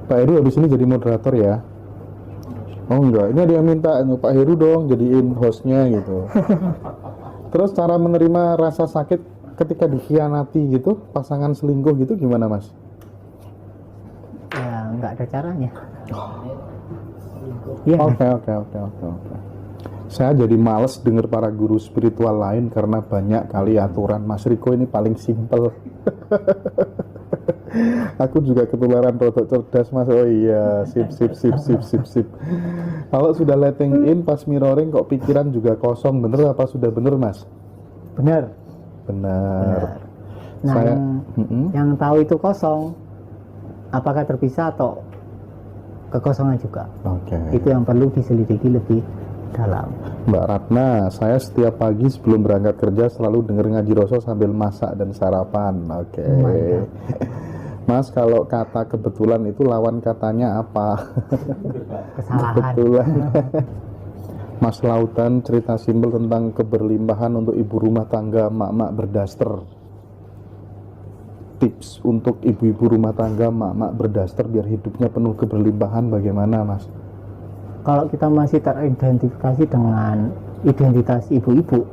Pak Heru habis ini jadi moderator ya? Oh enggak, ini ada yang minta Pak Heru dong jadiin hostnya gitu. Terus cara menerima rasa sakit ketika dikhianati gitu, pasangan selingkuh gitu gimana mas? Ya nggak ada caranya. Oke. Saya jadi males dengar para guru spiritual lain karena banyak kali aturan. Mas Riko ini paling simpel. Aku juga ketularan rotok cerdas mas. Oh iya, sip. Kalau sudah letting in pas mirroring kok pikiran juga kosong. Bener apa sudah bener mas? Bener. Nah, yang tahu itu kosong, apakah terpisah atau kekosongan juga? Itu yang perlu diselidiki lebih dalam. Mbak Ratna, saya setiap pagi sebelum berangkat kerja selalu dengar ngaji Rasul sambil masak dan sarapan. Mas, kalau kata kebetulan itu lawan katanya apa? Kesalahan. Kebetulan. Mas Lautan cerita simpel tentang keberlimpahan untuk ibu rumah tangga mak-mak berdaster. Tips untuk ibu-ibu rumah tangga mak-mak berdaster biar hidupnya penuh keberlimpahan bagaimana mas? Kalau kita masih teridentifikasi dengan identitas ibu-ibu,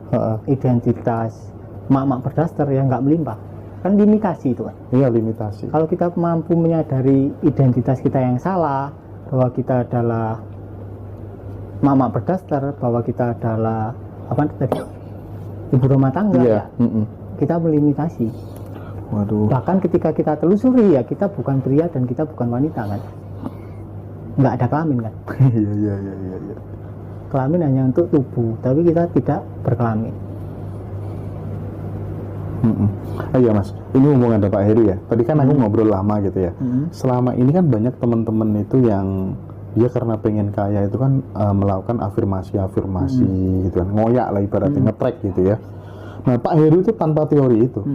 identitas mak-mak berdaster yang nggak melimpah, kan limitasi itu kan? Iya, limitasi. Kalau kita mampu menyadari identitas kita yang salah, bahwa kita adalah mak-mak berdaster, bahwa kita adalah ibu rumah tangga, kita melimitasi. Waduh. Bahkan ketika kita telusuri ya kita bukan pria dan kita bukan wanita kan, nggak ada kelamin kan. Iya. Kelamin hanya untuk tubuh, tapi kita tidak berkelamin. Iya mas, ini hubungan ada Pak Heru ya. Tadi kan aku ngobrol lama gitu ya. Selama ini kan banyak teman-teman itu yang dia karena pengen kaya itu kan melakukan afirmasi gitu kan, ngoyak lah ibaratnya, ngetrek gitu ya. Nah Pak Heru itu tanpa teori itu.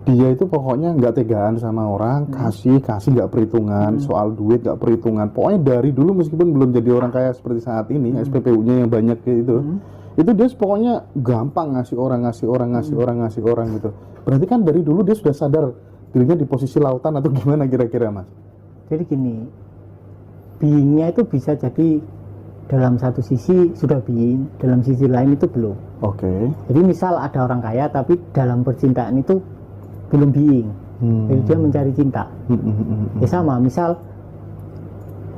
Dia itu pokoknya nggak tegaan sama orang, kasih nggak perhitungan, soal duit nggak perhitungan. Pokoknya dari dulu meskipun belum jadi orang kaya seperti saat ini, SPPU-nya yang banyak gitu, itu dia pokoknya gampang ngasih orang gitu. Berarti kan dari dulu dia sudah sadar dirinya di posisi lautan atau gimana kira-kira mas? Jadi gini, beingnya itu bisa jadi dalam satu sisi sudah being, dalam sisi lain itu belum. Jadi misal ada orang kaya tapi dalam percintaan itu belum being, jadi dia mencari cinta. Ya sama, misal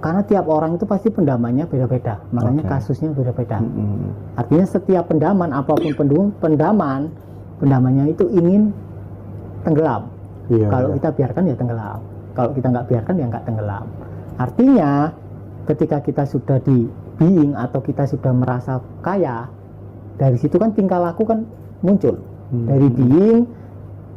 Karena tiap orang itu pasti pendamannya beda-beda, makanya Oke. kasusnya beda-beda. Mm-mm. Artinya setiap pendaman, apapun pendamannya itu ingin tenggelam. Iya, Kalau iya. kita biarkan ya tenggelam, kalau kita nggak biarkan ya nggak tenggelam. Artinya ketika kita sudah di being atau kita sudah merasa kaya, dari situ kan tingkah laku kan muncul. Dari being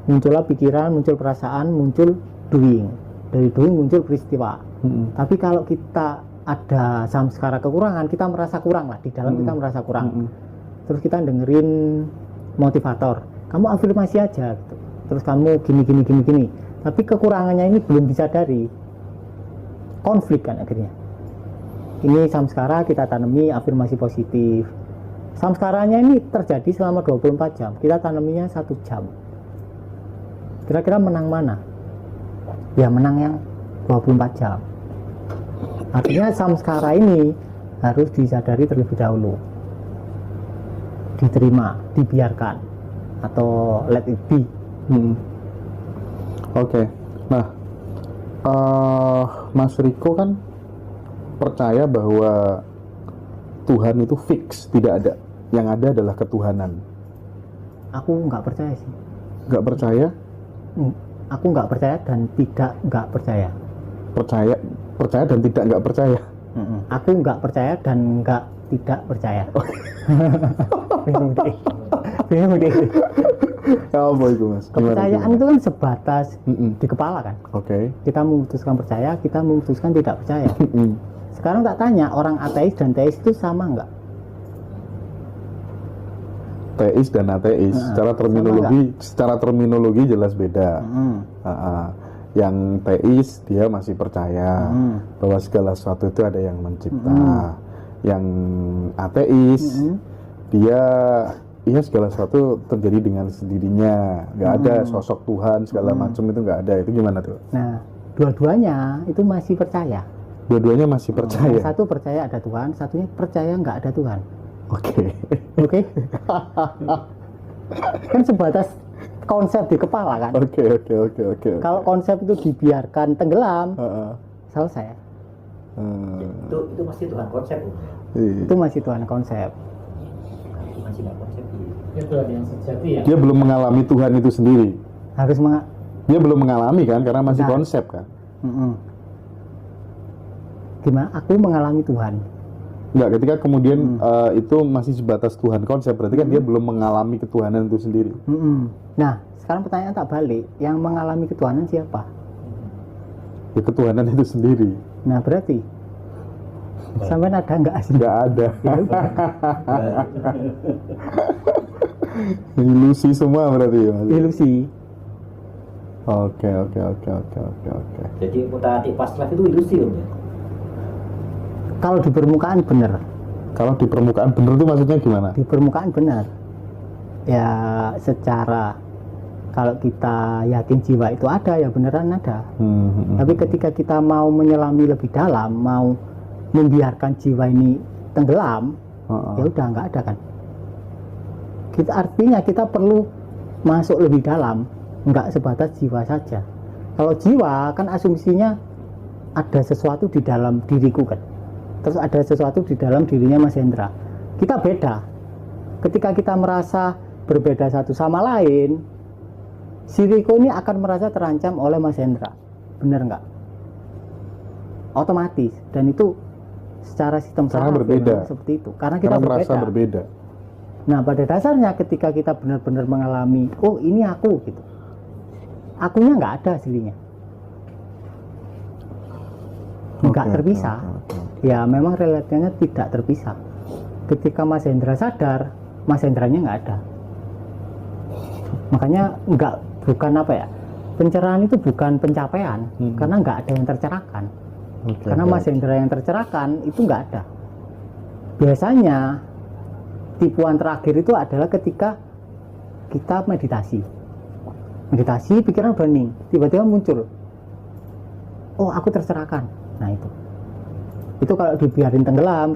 muncullah pikiran, muncul perasaan, muncul doing. Dari doing muncul peristiwa. Mm-mm. Tapi kalau kita ada samskara kekurangan, kita merasa kurang lah di dalam, kita merasa kurang. Mm-mm. Terus kita dengerin motivator, kamu afirmasi aja gitu. Terus kamu gini. Tapi kekurangannya ini belum disadari, konflik kan akhirnya. Ini samskara kita tanami afirmasi positif. Samskaranya ini terjadi selama 24 jam, kita tanaminya 1 jam. Kira-kira menang mana? Ya menang yang 24 jam. Artinya samskara ini harus disadari terlebih dahulu, diterima, dibiarkan, atau let it be. Oke. Nah, Mas Riko kan percaya bahwa Tuhan itu fix, tidak ada. Yang ada adalah ketuhanan. Aku nggak percaya sih. Nggak percaya? Aku nggak percaya dan nggak percaya. Percaya dan tidak nggak percaya. Aku nggak percaya dan tidak percaya. Bingung deh. Apa itu, Mas? Kepercayaan itu kan sebatas Mm-mm. di kepala kan. Oke. Kita memutuskan percaya, kita memutuskan tidak percaya. Sekarang tak tanya, orang ateis dan teis itu sama nggak? Teis dan ateis, secara terminologi jelas beda. Yang teis dia masih percaya bahwa segala sesuatu itu ada yang mencipta. Yang ateis dia segala sesuatu terjadi dengan sendirinya, nggak ada sosok Tuhan segala macam, itu nggak ada. Itu gimana tuh? Nah, dua-duanya itu masih percaya. Dua-duanya masih percaya. Yang satu percaya ada Tuhan, satunya percaya nggak ada Tuhan. Oke. Oke? Kan sebatas konsep di kepala kan. Oke. Kalau konsep itu dibiarkan tenggelam, selesai. Itu masih Tuhan konsep, Om. Itu masih Tuhan konsep. Itu masih nggak konsep. Itu ada yang sejati ya. Dia belum mengalami Tuhan itu sendiri. Harus Dia belum mengalami kan, karena masih Nah. konsep kan. Gimana? Aku mengalami Tuhan. Enggak, ketika kemudian itu masih sebatas Tuhan konsep, berarti kan dia belum mengalami ketuhanan itu sendiri. Nah, sekarang pertanyaan tak balik, yang mengalami ketuhanan siapa? Ya ketuhanan itu sendiri. Nah, berarti sampai ada nggak sih? Nggak ada. Ilusi semua berarti ya, Mas? Ilusi. Oke. Jadi mutasi past life itu ilusi, Om ya. Kalau di permukaan benar. Kalau di permukaan bener itu maksudnya gimana? Di permukaan benar. Ya, secara kalau kita yakin jiwa itu ada, ya beneran ada. Tapi ketika kita mau menyelami lebih dalam, mau membiarkan jiwa ini tenggelam, ya udah nggak ada kan. Artinya kita perlu masuk lebih dalam, nggak sebatas jiwa saja. Kalau jiwa kan asumsinya ada sesuatu di dalam diriku kan, terus ada sesuatu di dalam dirinya Mas Hendra. Kita beda. Ketika kita merasa berbeda satu sama lain, si Riko ini akan merasa terancam oleh Mas Hendra. Bener nggak? Otomatis. Dan itu secara sistem Karena saraf berbeda. memang seperti itu. Karena kita merasa berbeda. Nah, pada dasarnya ketika kita benar-benar mengalami, oh ini aku gitu, akunya nggak ada aslinya, nggak Oke, terpisah. Ya memang relasinya tidak terpisah. Ketika Mas Hendra sadar, Mas Hendranya nggak ada. Makanya bukan apa ya, pencerahan itu bukan pencapaian, karena nggak ada yang tercerahkan. Karena Mas Hendra yang tercerahkan itu nggak ada. Biasanya tipuan terakhir itu adalah ketika kita meditasi, pikiran bening, tiba-tiba muncul, oh aku tercerahkan. Nah itu kalau dibiarin tenggelam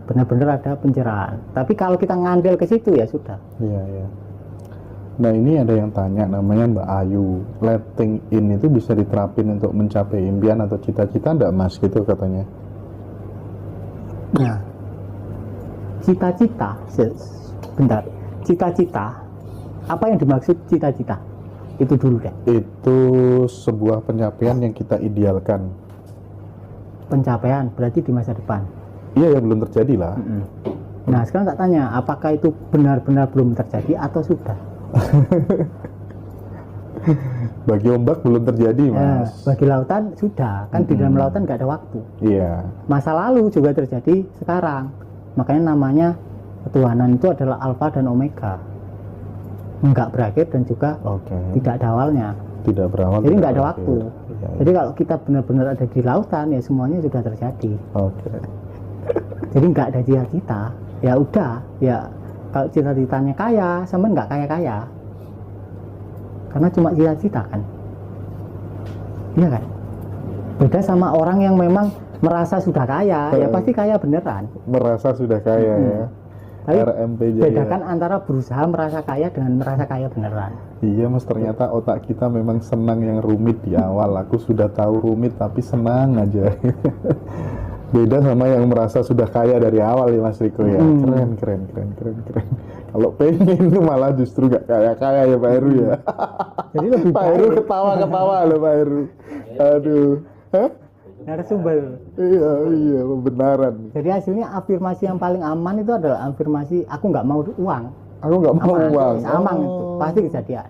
benar-benar ada pencerahan. Tapi kalau kita ngandel ke situ ya sudah. Iya. Nah ini ada yang tanya, namanya Mbak Ayu, letting in itu bisa diterapin untuk mencapai impian atau cita-cita enggak Mas gitu katanya? Nah, cita-cita, bentar, cita-cita, apa yang dimaksud cita-cita? Itu dulu deh. Itu sebuah pencapaian yang kita idealkan. Pencapaian berarti di masa depan. Iya ya, belum terjadi lah. Nah sekarang tak tanya, apakah itu benar-benar belum terjadi atau sudah? Bagi ombak belum terjadi Mas. Bagi lautan sudah, kan di dalam lautan nggak ada waktu. Iya. Masa lalu juga terjadi sekarang. Makanya namanya ketuhanan itu adalah alfa dan omega. Nggak berakhir dan juga Oke. tidak ada awalnya. Tidak berawal. Jadi tidak nggak ada berakhir. waktu. Iya, iya. Jadi kalau kita benar-benar ada di lautan ya semuanya sudah terjadi. Oke. Jadi nggak ada cita-cita. Ya udah, ya kalau cita-citanya kaya, sama nggak kaya-kaya. Karena cuma cita-cita kan. Iya kan? Beda sama orang yang memang merasa sudah kaya, ya pasti kaya beneran. Merasa sudah kaya ya. Tapi RMP Jaya. bedakan antara berusaha merasa kaya dengan merasa kaya beneran. Iya Mas, ternyata otak kita memang senang yang rumit di awal. Aku sudah tahu rumit tapi senang aja. Beda sama yang merasa sudah kaya dari awal ya Mas Riko ya. Keren. Kalau pengen itu malah justru gak kaya-kaya ya Pak Heru ya. Jadi lebih Pak Heru baik ketawa-ketawa loh Pak Heru. Aduh. Hah? narasumber. Iya, pembenaran. Jadi hasilnya afirmasi yang paling aman itu adalah afirmasi aku nggak mau uang. Aku nggak mau Aman, uang. aman itu pasti kejadian.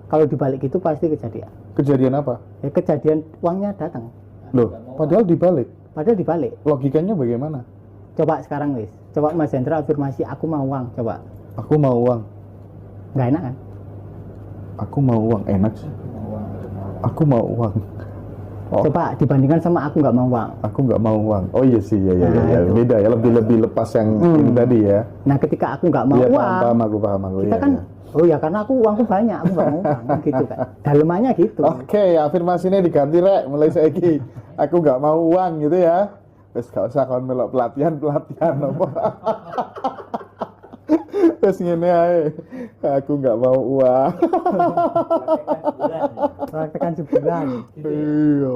Kalau dibalik itu pasti kejadian. Kejadian apa? Ya kejadian uangnya datang. Loh, padahal dibalik. Padahal dibalik. Logikanya bagaimana? Coba sekarang wis. Coba Mas Hendra afirmasi aku mau uang. Coba. Aku mau uang. Nggak enak kan? Aku mau uang. Enak sih. Aku mau uang. Oh. Coba dibandingkan sama aku nggak mau uang. Aku nggak mau uang. Oh iya sih, ya. Nah, itu. Beda ya, lebih lepas yang ini tadi ya. Nah ketika aku nggak mau Iya, uang, paham aku. kita Iya, kan, iya. oh ya karena aku uangku banyak, aku nggak mau uang, gitu kan. Dalemannya gitu. Oke, afirmasinya diganti rek mulai saiki. Aku nggak mau uang gitu ya. Terus gak usah kon melok pelatihan apa. Terus ngene ae. Aku nggak mau uang. Praktekan sebulan. Iya.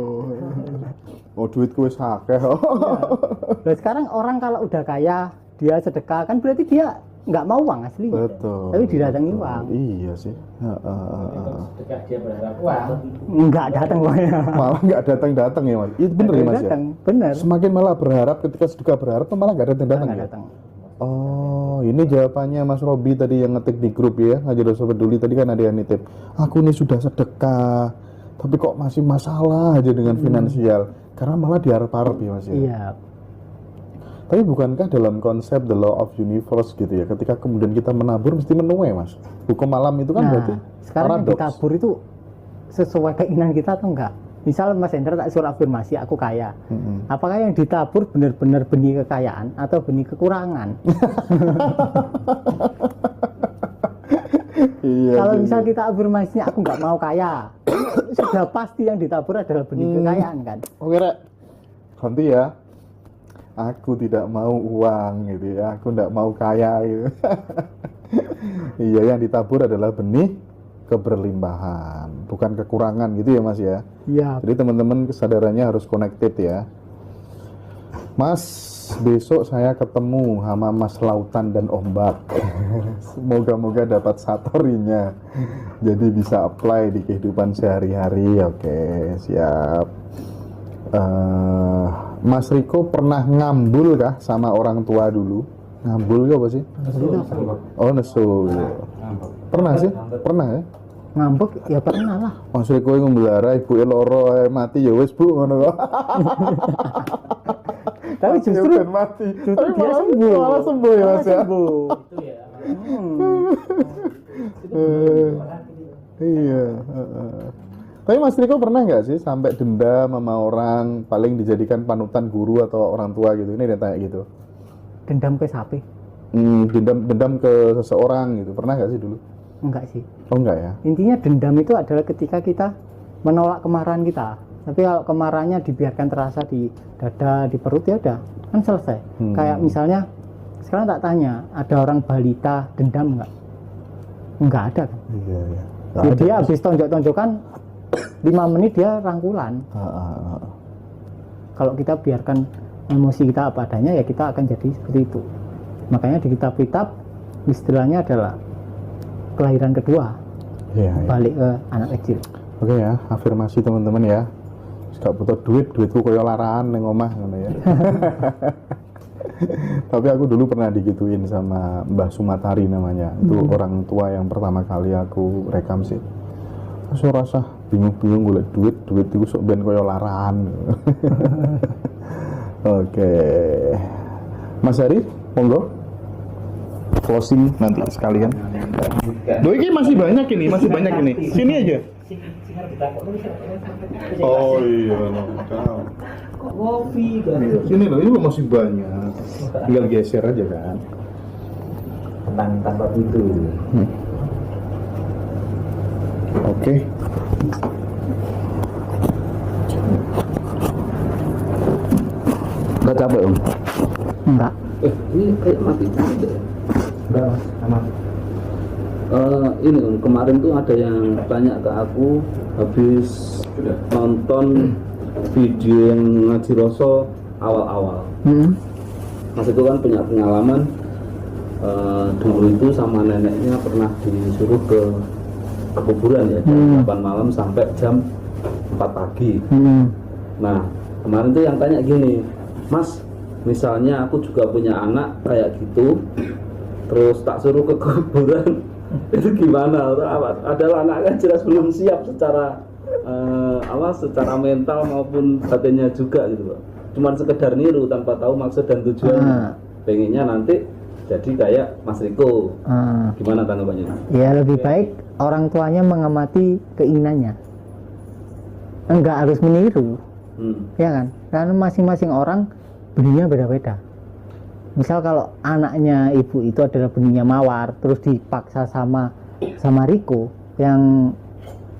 Oh duitku wis akeh. Nah sekarang orang kalau udah kaya, dia sedekah kan berarti dia nggak mau uang asli. Betul. Tapi didatangi uang. Iya sih. Sedekah dia berharap uang. Nggak datang uangnya. Malah nggak datang ya Mas. Itu bener ya Mas ya. Datang, bener. Semakin malah berharap ketika sedekah berharap tuh malah nggak datang Nggak ya. datang. Oh, ini jawabannya Mas Robi tadi yang ngetik di grup ya, Ngajar Dosa Peduli tadi kan ada yang nitip. Aku nih sudah sedekah, tapi kok masih masalah aja dengan finansial. Karena malah diharap-harap ya Mas ya. Iya. Tapi bukankah dalam konsep the law of universe gitu ya, ketika kemudian kita menabur mesti menuai Mas. Hukum alam itu kan berarti sekarang yang paradoks. ditabur itu sesuai keinginan kita atau enggak? Misal Mas Hendra tak suruh afirmasi aku kaya. Apakah yang ditabur benar-benar benih kekayaan atau benih kekurangan? Iya. Kalau sih. misal kita afirmasinya aku nggak mau kaya, sudah pasti yang ditabur adalah benih kekayaan kan? Oke rek, ganti ya. Aku tidak mau uang gitu ya, aku tidak mau kaya gitu. Iya, yang ditabur adalah benih keberlimpahan, bukan kekurangan gitu ya Mas ya. Iya. Jadi teman-teman kesadarannya harus connected ya. Mas, besok saya ketemu sama Mas Lautan dan Ombak. Semoga-moga dapat satorinya. Jadi bisa apply di kehidupan sehari-hari. Oke, siap. Mas Riko pernah ngambul kah sama orang tua dulu? Ngambul apa sih? Oh, nesu. Pernah sih? Pernah ya? Ngambek ya pernah lah. Mas Riko yang membelara ibu loro mati ya wes bu ngono kok. Tapi justru Bukan mati. Tapi dia malah sembuh. Malah sembuh ya Mas ya. Sembuh. Itu ya. Iya. Tapi Mas Riko pernah nggak sih sampai dendam sama orang, paling dijadikan panutan guru atau orang tua gitu? Ini dia tanya gitu. Dendam ke sapi? Dendam ke seseorang gitu. Pernah nggak sih dulu? Enggak sih. Oh enggak ya? Intinya dendam itu adalah ketika kita menolak kemarahan kita. Tapi kalau kemarahannya dibiarkan terasa di dada, di perut ya udah, kan selesai. Kayak misalnya sekarang tak tanya, ada orang balita dendam enggak? nggak ada kan. Iya, iya. Nggak Jadi ada. dia habis tonjok-tonjokan 5 menit dia rangkulan. Kalau kita biarkan emosi kita apa adanya ya kita akan jadi seperti itu. Makanya di kitab-kitab istilahnya adalah kelahiran kedua, Iya, iya. balik ke anak kecil. Oke ya, afirmasi teman-teman ya. Gak butuh duitku koyo laraan neng omah ngono ya. Tapi aku dulu pernah digituin sama Mbah Sumatari namanya. Itu orang tua yang pertama kali aku rekam sih. Aku rasa bingung-bingung golek duit itu sok ben koyo laraan. Oke. Mas Ari, monggo. Closing nanti sekalian. Loh, ini masih banyak ini. Sini aja. Oh iya, Kopi kan. sini loh, ini masih banyak. Tinggal geser aja kan. Tentang tanpa pintu. Oke. Nggak capek om? Enggak. Ini kayak mati tidak. Enggak mas, aman. Ini om, kemarin tuh ada yang tanya ke aku habis nonton video yang ngaji Roso awal-awal. Mas itu kan punya pengalaman dulu itu sama neneknya pernah disuruh ke kuburan ya jam 8 malam sampai jam 4 pagi. Nah kemarin tuh yang tanya gini, Mas misalnya aku juga punya anak kayak gitu terus tak suruh ke kuburan itu gimana? Adalah anaknya jelas belum siap secara secara mental maupun batinnya juga gitu Pak. Cuman sekedar niru tanpa tahu maksud dan tujuan. Pengennya nanti jadi kayak Mas Riko. Gimana tanggapannya? Ya lebih baik orang tuanya mengamati keinginannya, enggak harus meniru, ya kan? Karena masing-masing orang benihnya beda-beda. Misal kalau anaknya ibu itu adalah benihnya mawar, terus dipaksa sama Riko yang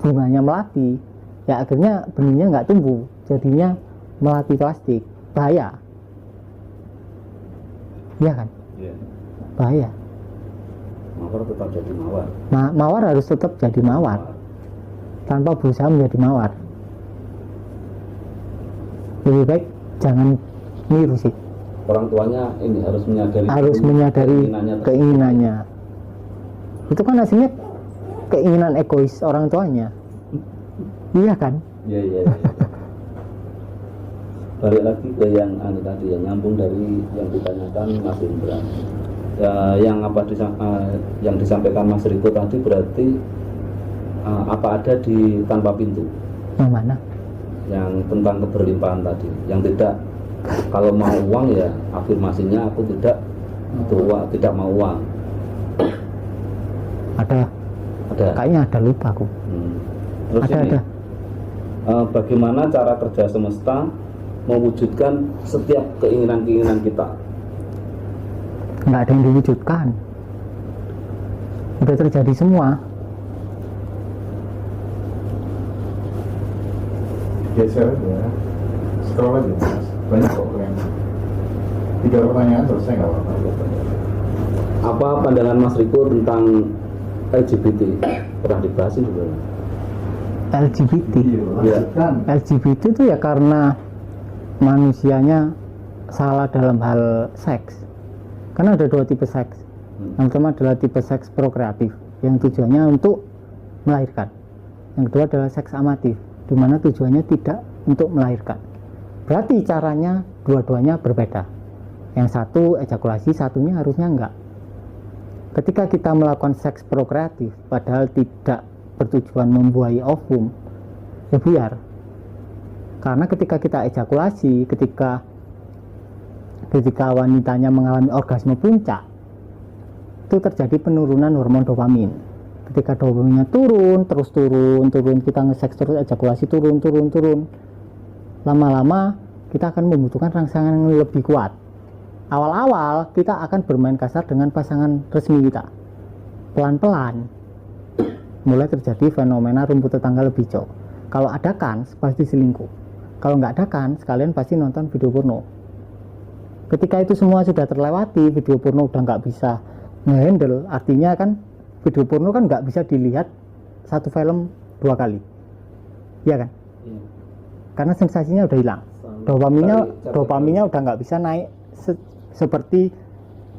bunganya melati, ya akhirnya benihnya nggak tumbuh, jadinya melati plastik, bahaya, ya kan? Iya. Bahaya. Mawar tetap jadi mawar. Mawar harus tetap jadi mawar, tanpa berusaha menjadi mawar. Lebih baik jangan niru sih. Orang tuanya ini harus menyadari keinginannya. Itu kan hasilnya keinginan egois orang tuanya, iya kan? Iya. Balik lagi ke yang tadi yang nyambung dari yang ditanyakan Mas Indra. Ya, yang disampaikan Mas Riko tadi berarti apa ada di tanpa pintu? Yang mana? Yang tentang keberlimpahan tadi, yang tidak kalau mau uang ya afirmasinya aku tidak mau uang. Ada. Kayaknya ada, lupa aku. Terus ada. Bagaimana cara kerja semesta mewujudkan setiap keinginan kita? Nggak ada yang diwujudkan, udah terjadi semua. Geser aja. Scroll aja mas. Banyak kok keren. 3 pertanyaan selesai nggak apa-apa. Apa pandangan Mas Riko tentang LGBT? Pernah dibahas juga. LGBT. Ya. LGBT itu ya karena manusianya salah dalam hal seks. Karena ada 2 tipe seks. Yang pertama adalah tipe seks prokreatif yang tujuannya untuk melahirkan. Yang kedua adalah seks amatif, di mana tujuannya tidak untuk melahirkan. Berarti caranya dua-duanya berbeda. Yang satu ejakulasi, satunya harusnya enggak. Ketika kita melakukan seks prokreatif padahal tidak bertujuan membuahi ovum, ya biar. Karena ketika kita ejakulasi, ketika wanitanya mengalami orgasme puncak, itu terjadi penurunan hormon dopamin. Ketika dopaminnya turun, kita nge-seks terus, ejakulasi turun. Lama-lama kita akan membutuhkan rangsangan yang lebih kuat. Awal-awal kita akan bermain kasar dengan pasangan resmi kita. Pelan-pelan mulai terjadi fenomena rumput tetangga lebih jauh. Kalau ada kans pasti selingkuh. Kalau nggak ada kans, kalian pasti nonton video porno. Ketika itu semua sudah terlewati, video porno udah nggak bisa nge-handle, artinya kan video porno kan nggak bisa dilihat satu film 2 kali, ya kan? Iya. Karena sensasinya udah hilang, dopaminnya udah nggak bisa naik seperti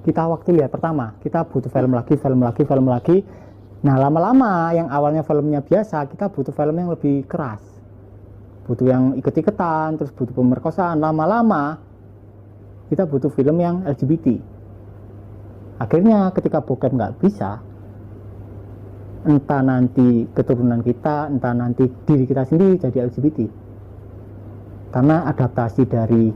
kita waktu lihat pertama. Kita butuh film lagi. Nah, lama-lama yang awalnya filmnya biasa, kita butuh film yang lebih keras, butuh yang ikut-ikutan, terus butuh pemerkosaan. Lama-lama kita butuh film yang LGBT. Akhirnya ketika bokep nggak bisa, entah nanti keturunan kita, entah nanti diri kita sendiri jadi LGBT. Karena adaptasi dari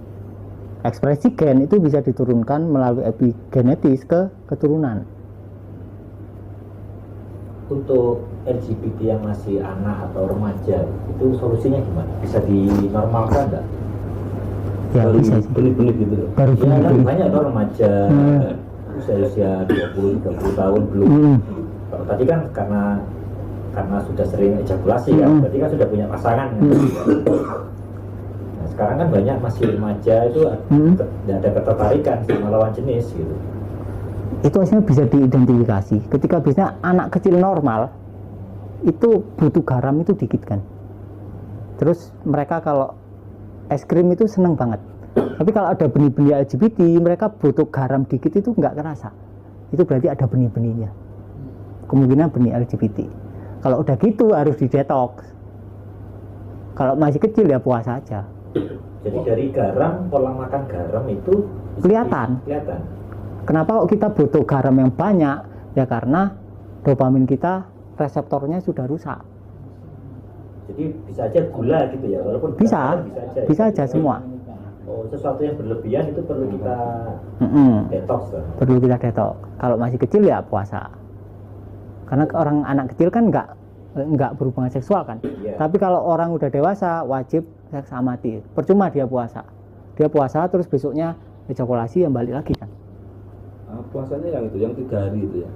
ekspresi gen itu bisa diturunkan melalui epigenetis ke keturunan. Untuk LGBT yang masih anak atau remaja itu solusinya gimana? Bisa dinormalkan nggak? Ya Baru bisa sih. benih-benih gitu loh. Baru Ya kan benih-benih. banyak tuh remaja usia 20-30 tahun belum. Kalau tadi kan karena sudah sering ejakulasi kan, berarti kan sudah punya pasangan kan? Nah, sekarang kan banyak masih remaja itu tidak ada ketertarikan sama lawan jenis gitu. Itu aslinya bisa diidentifikasi. Ketika biasanya anak kecil normal itu butuh garam itu dikit kan. Terus mereka kalau es krim itu seneng banget. Tapi kalau ada benih-benih LGBT, mereka butuh garam dikit itu nggak kerasa. Itu berarti ada benih-benihnya. Kemungkinan benih LGBT. Kalau udah gitu harus didetoks. Kalau masih kecil ya puasa aja. Jadi dari garam, pola makan garam itu Kelihatan. kelihatan. Kenapa kok kita butuh garam yang banyak? Ya karena dopamin kita reseptornya sudah rusak. Jadi bisa aja gula gitu ya, walaupun Bisa, aja. bisa aja semua. Oh, sesuatu yang berlebihan itu perlu kita detox kan? Perlu kita detox. Kalau masih kecil ya puasa. Karena orang anak kecil kan nggak berhubungan seksual kan. Iya. Tapi kalau orang udah dewasa wajib seks amati. Percuma dia puasa. Dia puasa terus besoknya ejakulasi yang balik lagi kan. Puasanya yang itu, yang 3 hari itu ya.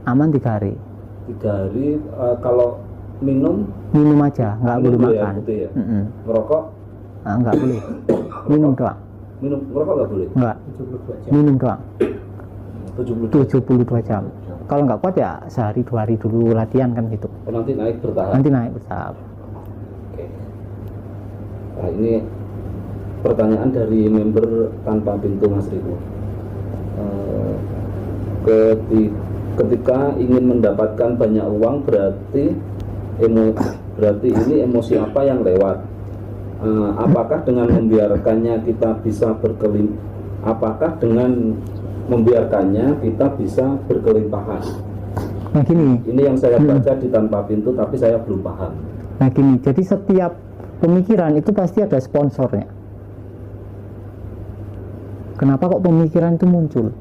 Aman 3 hari. 3 hari kalau minum Aja, nggak boleh boleh makan. ya, gitu ya. Ngerokok, Nggak boleh. Minum doang. ngerokok nggak boleh. Nggak. Minum doang. 72. 72 jam. Kalau nggak kuat ya sehari 2 hari dulu latihan kan gitu. Oh, nanti naik bertahap. Nanti naik bertahap. Oke. Nah, ini pertanyaan dari member Tanpa Pintu Mas Riko. Ketika ingin mendapatkan banyak uang berarti ini emosi apa yang lewat? Apakah dengan membiarkannya kita bisa berkelimpahan? Nah gini. Ini yang saya baca di Tanpa Pintu, tapi saya belum paham. Nah gini, jadi setiap pemikiran itu pasti ada sponsornya. Kenapa kok pemikiran itu muncul?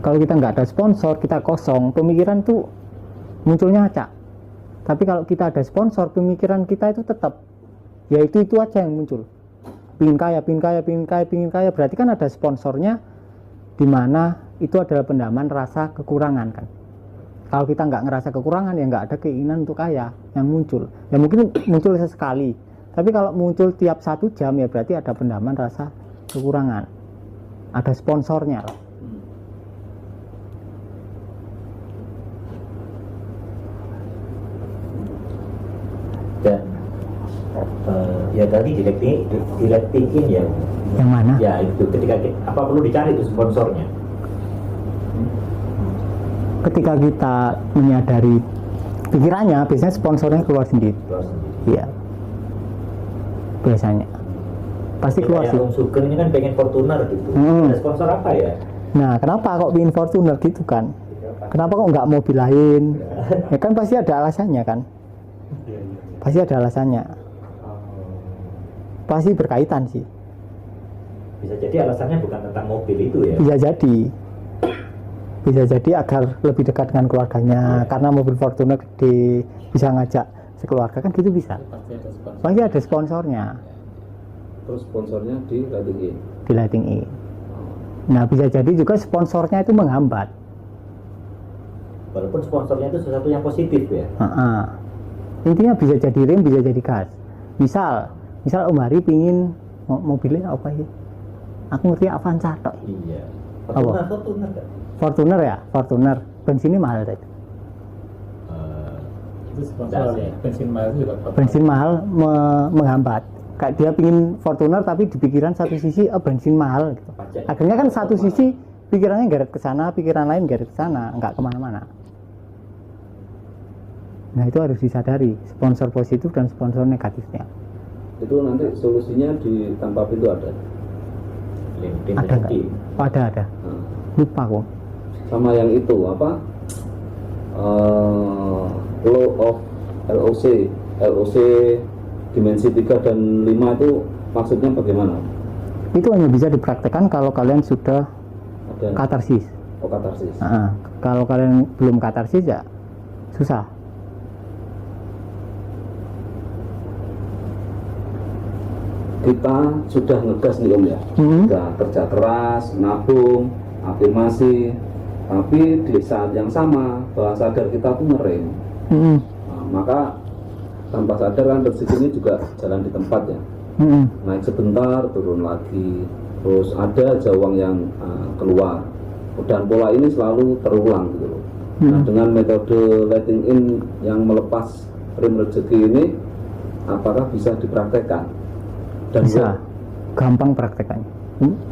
Kalau kita nggak ada sponsor, kita kosong, pemikiran itu munculnya acak. Tapi kalau kita ada sponsor, pemikiran kita itu tetap, yaitu itu aja yang muncul. Pingin kaya, berarti kan ada sponsornya, di mana itu adalah pendaman rasa kekurangan kan. Kalau kita nggak ngerasa kekurangan, ya nggak ada keinginan untuk kaya yang muncul. Ya mungkin muncul sesekali, tapi kalau muncul tiap 1 jam ya berarti ada pendaman rasa kekurangan. Ada sponsornya. Dan ya tadi directing ya. Yang mana? Ya itu ketika apa perlu dicari itu sponsornya? Ketika kita menyadari pikirannya, biasanya sponsornya keluar sendiri. Iya. Biasanya. Pasti keluar sih. Om Sugeng ini kan pengen Fortuner gitu. Ada sponsor apa ya? Nah, kenapa kok pingin Fortuner gitu kan? Kenapa kok nggak mobil lain? Ya kan pasti ada alasannya kan? Pasti ada alasannya. Pasti berkaitan sih. Bisa jadi alasannya bukan tentang mobil itu ya? Bisa jadi agar lebih dekat dengan keluarganya, karena mobil Fortuner gede, bisa ngajak sekeluarga kan gitu bisa. Pasti ada sponsornya. Terus sponsornya di rating E. Di lighting E. Nah, bisa jadi juga sponsornya itu menghambat. Walaupun sponsornya itu sesuatu yang positif ya. Intinya bisa jadi rem, bisa jadi gas. Misal Om Hari pingin mobilnya apa ya? Aku ngerti Avanza tok. Iya. Apa? Fortuner kan? Fortuner ya, Fortuner. bensinnya mahal tadi. Itu sponsor ya, bensin mahal itu juga bakal. Bensin mahal menghambat. Kayak dia pingin Fortuner tapi di pikiran satu sisi bensin mahal gitu. Akhirnya kan satu sisi pikirannya geret ke sana, pikiran lain geret ke sana, nggak kemana-mana. Nah itu harus disadari sponsor positif dan sponsor negatifnya. Itu nanti solusinya di tanpa pintu ada. Ada nggak? Oh, ada. Nah, Lupa kok. sama yang itu apa? Law of LOC dimensi 3 dan 5 itu maksudnya bagaimana? Itu hanya bisa dipraktekkan kalau kalian sudah Ada katarsis. katarsis. Kalau kalian belum katarsis ya susah. Kita sudah ngegas nih Om ya, sudah kerja keras, nabung, afirmasi, tapi di saat yang sama bawah sadar kita tuh ngerem. Nah, maka tanpa sadar kan rezeki ini juga jalan di tempat ya, naik sebentar turun lagi, terus ada aja uang yang keluar, dan pola ini selalu terulang gitu loh. Nah, dengan metode letting in yang melepas rem rezeki ini, apakah bisa dipraktekkan? Dan Bisa. Gampang praktekannya.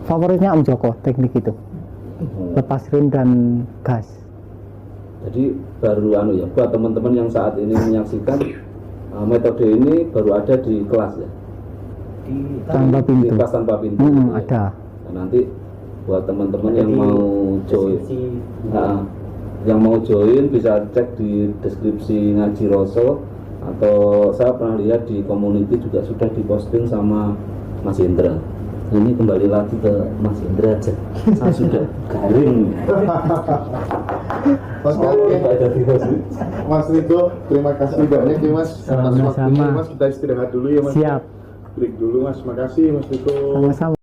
Favoritnya Om Joko teknik itu. Lepas rem dan gas. Jadi baru ya buat teman-teman yang saat ini menyaksikan metode ini baru ada di kelas ya, Tanpa di pintu. kelas tanpa pintu gitu ya. Ada. Nah, nanti buat teman-teman yang mau join, yang mau join bisa cek di deskripsi Ngaji Roso, atau saya pernah lihat di community juga sudah diposting sama Mas Indra. Ini kembali lagi ke Mas Indra aja, saya sudah garing. Mas Riko, terima kasih banyak ya Mas atas Sama-sama. waktunya Mas. Kita istirahat dulu ya Mas. Siap. Break dulu Mas. Makasih Mas Riko. Sama-sama.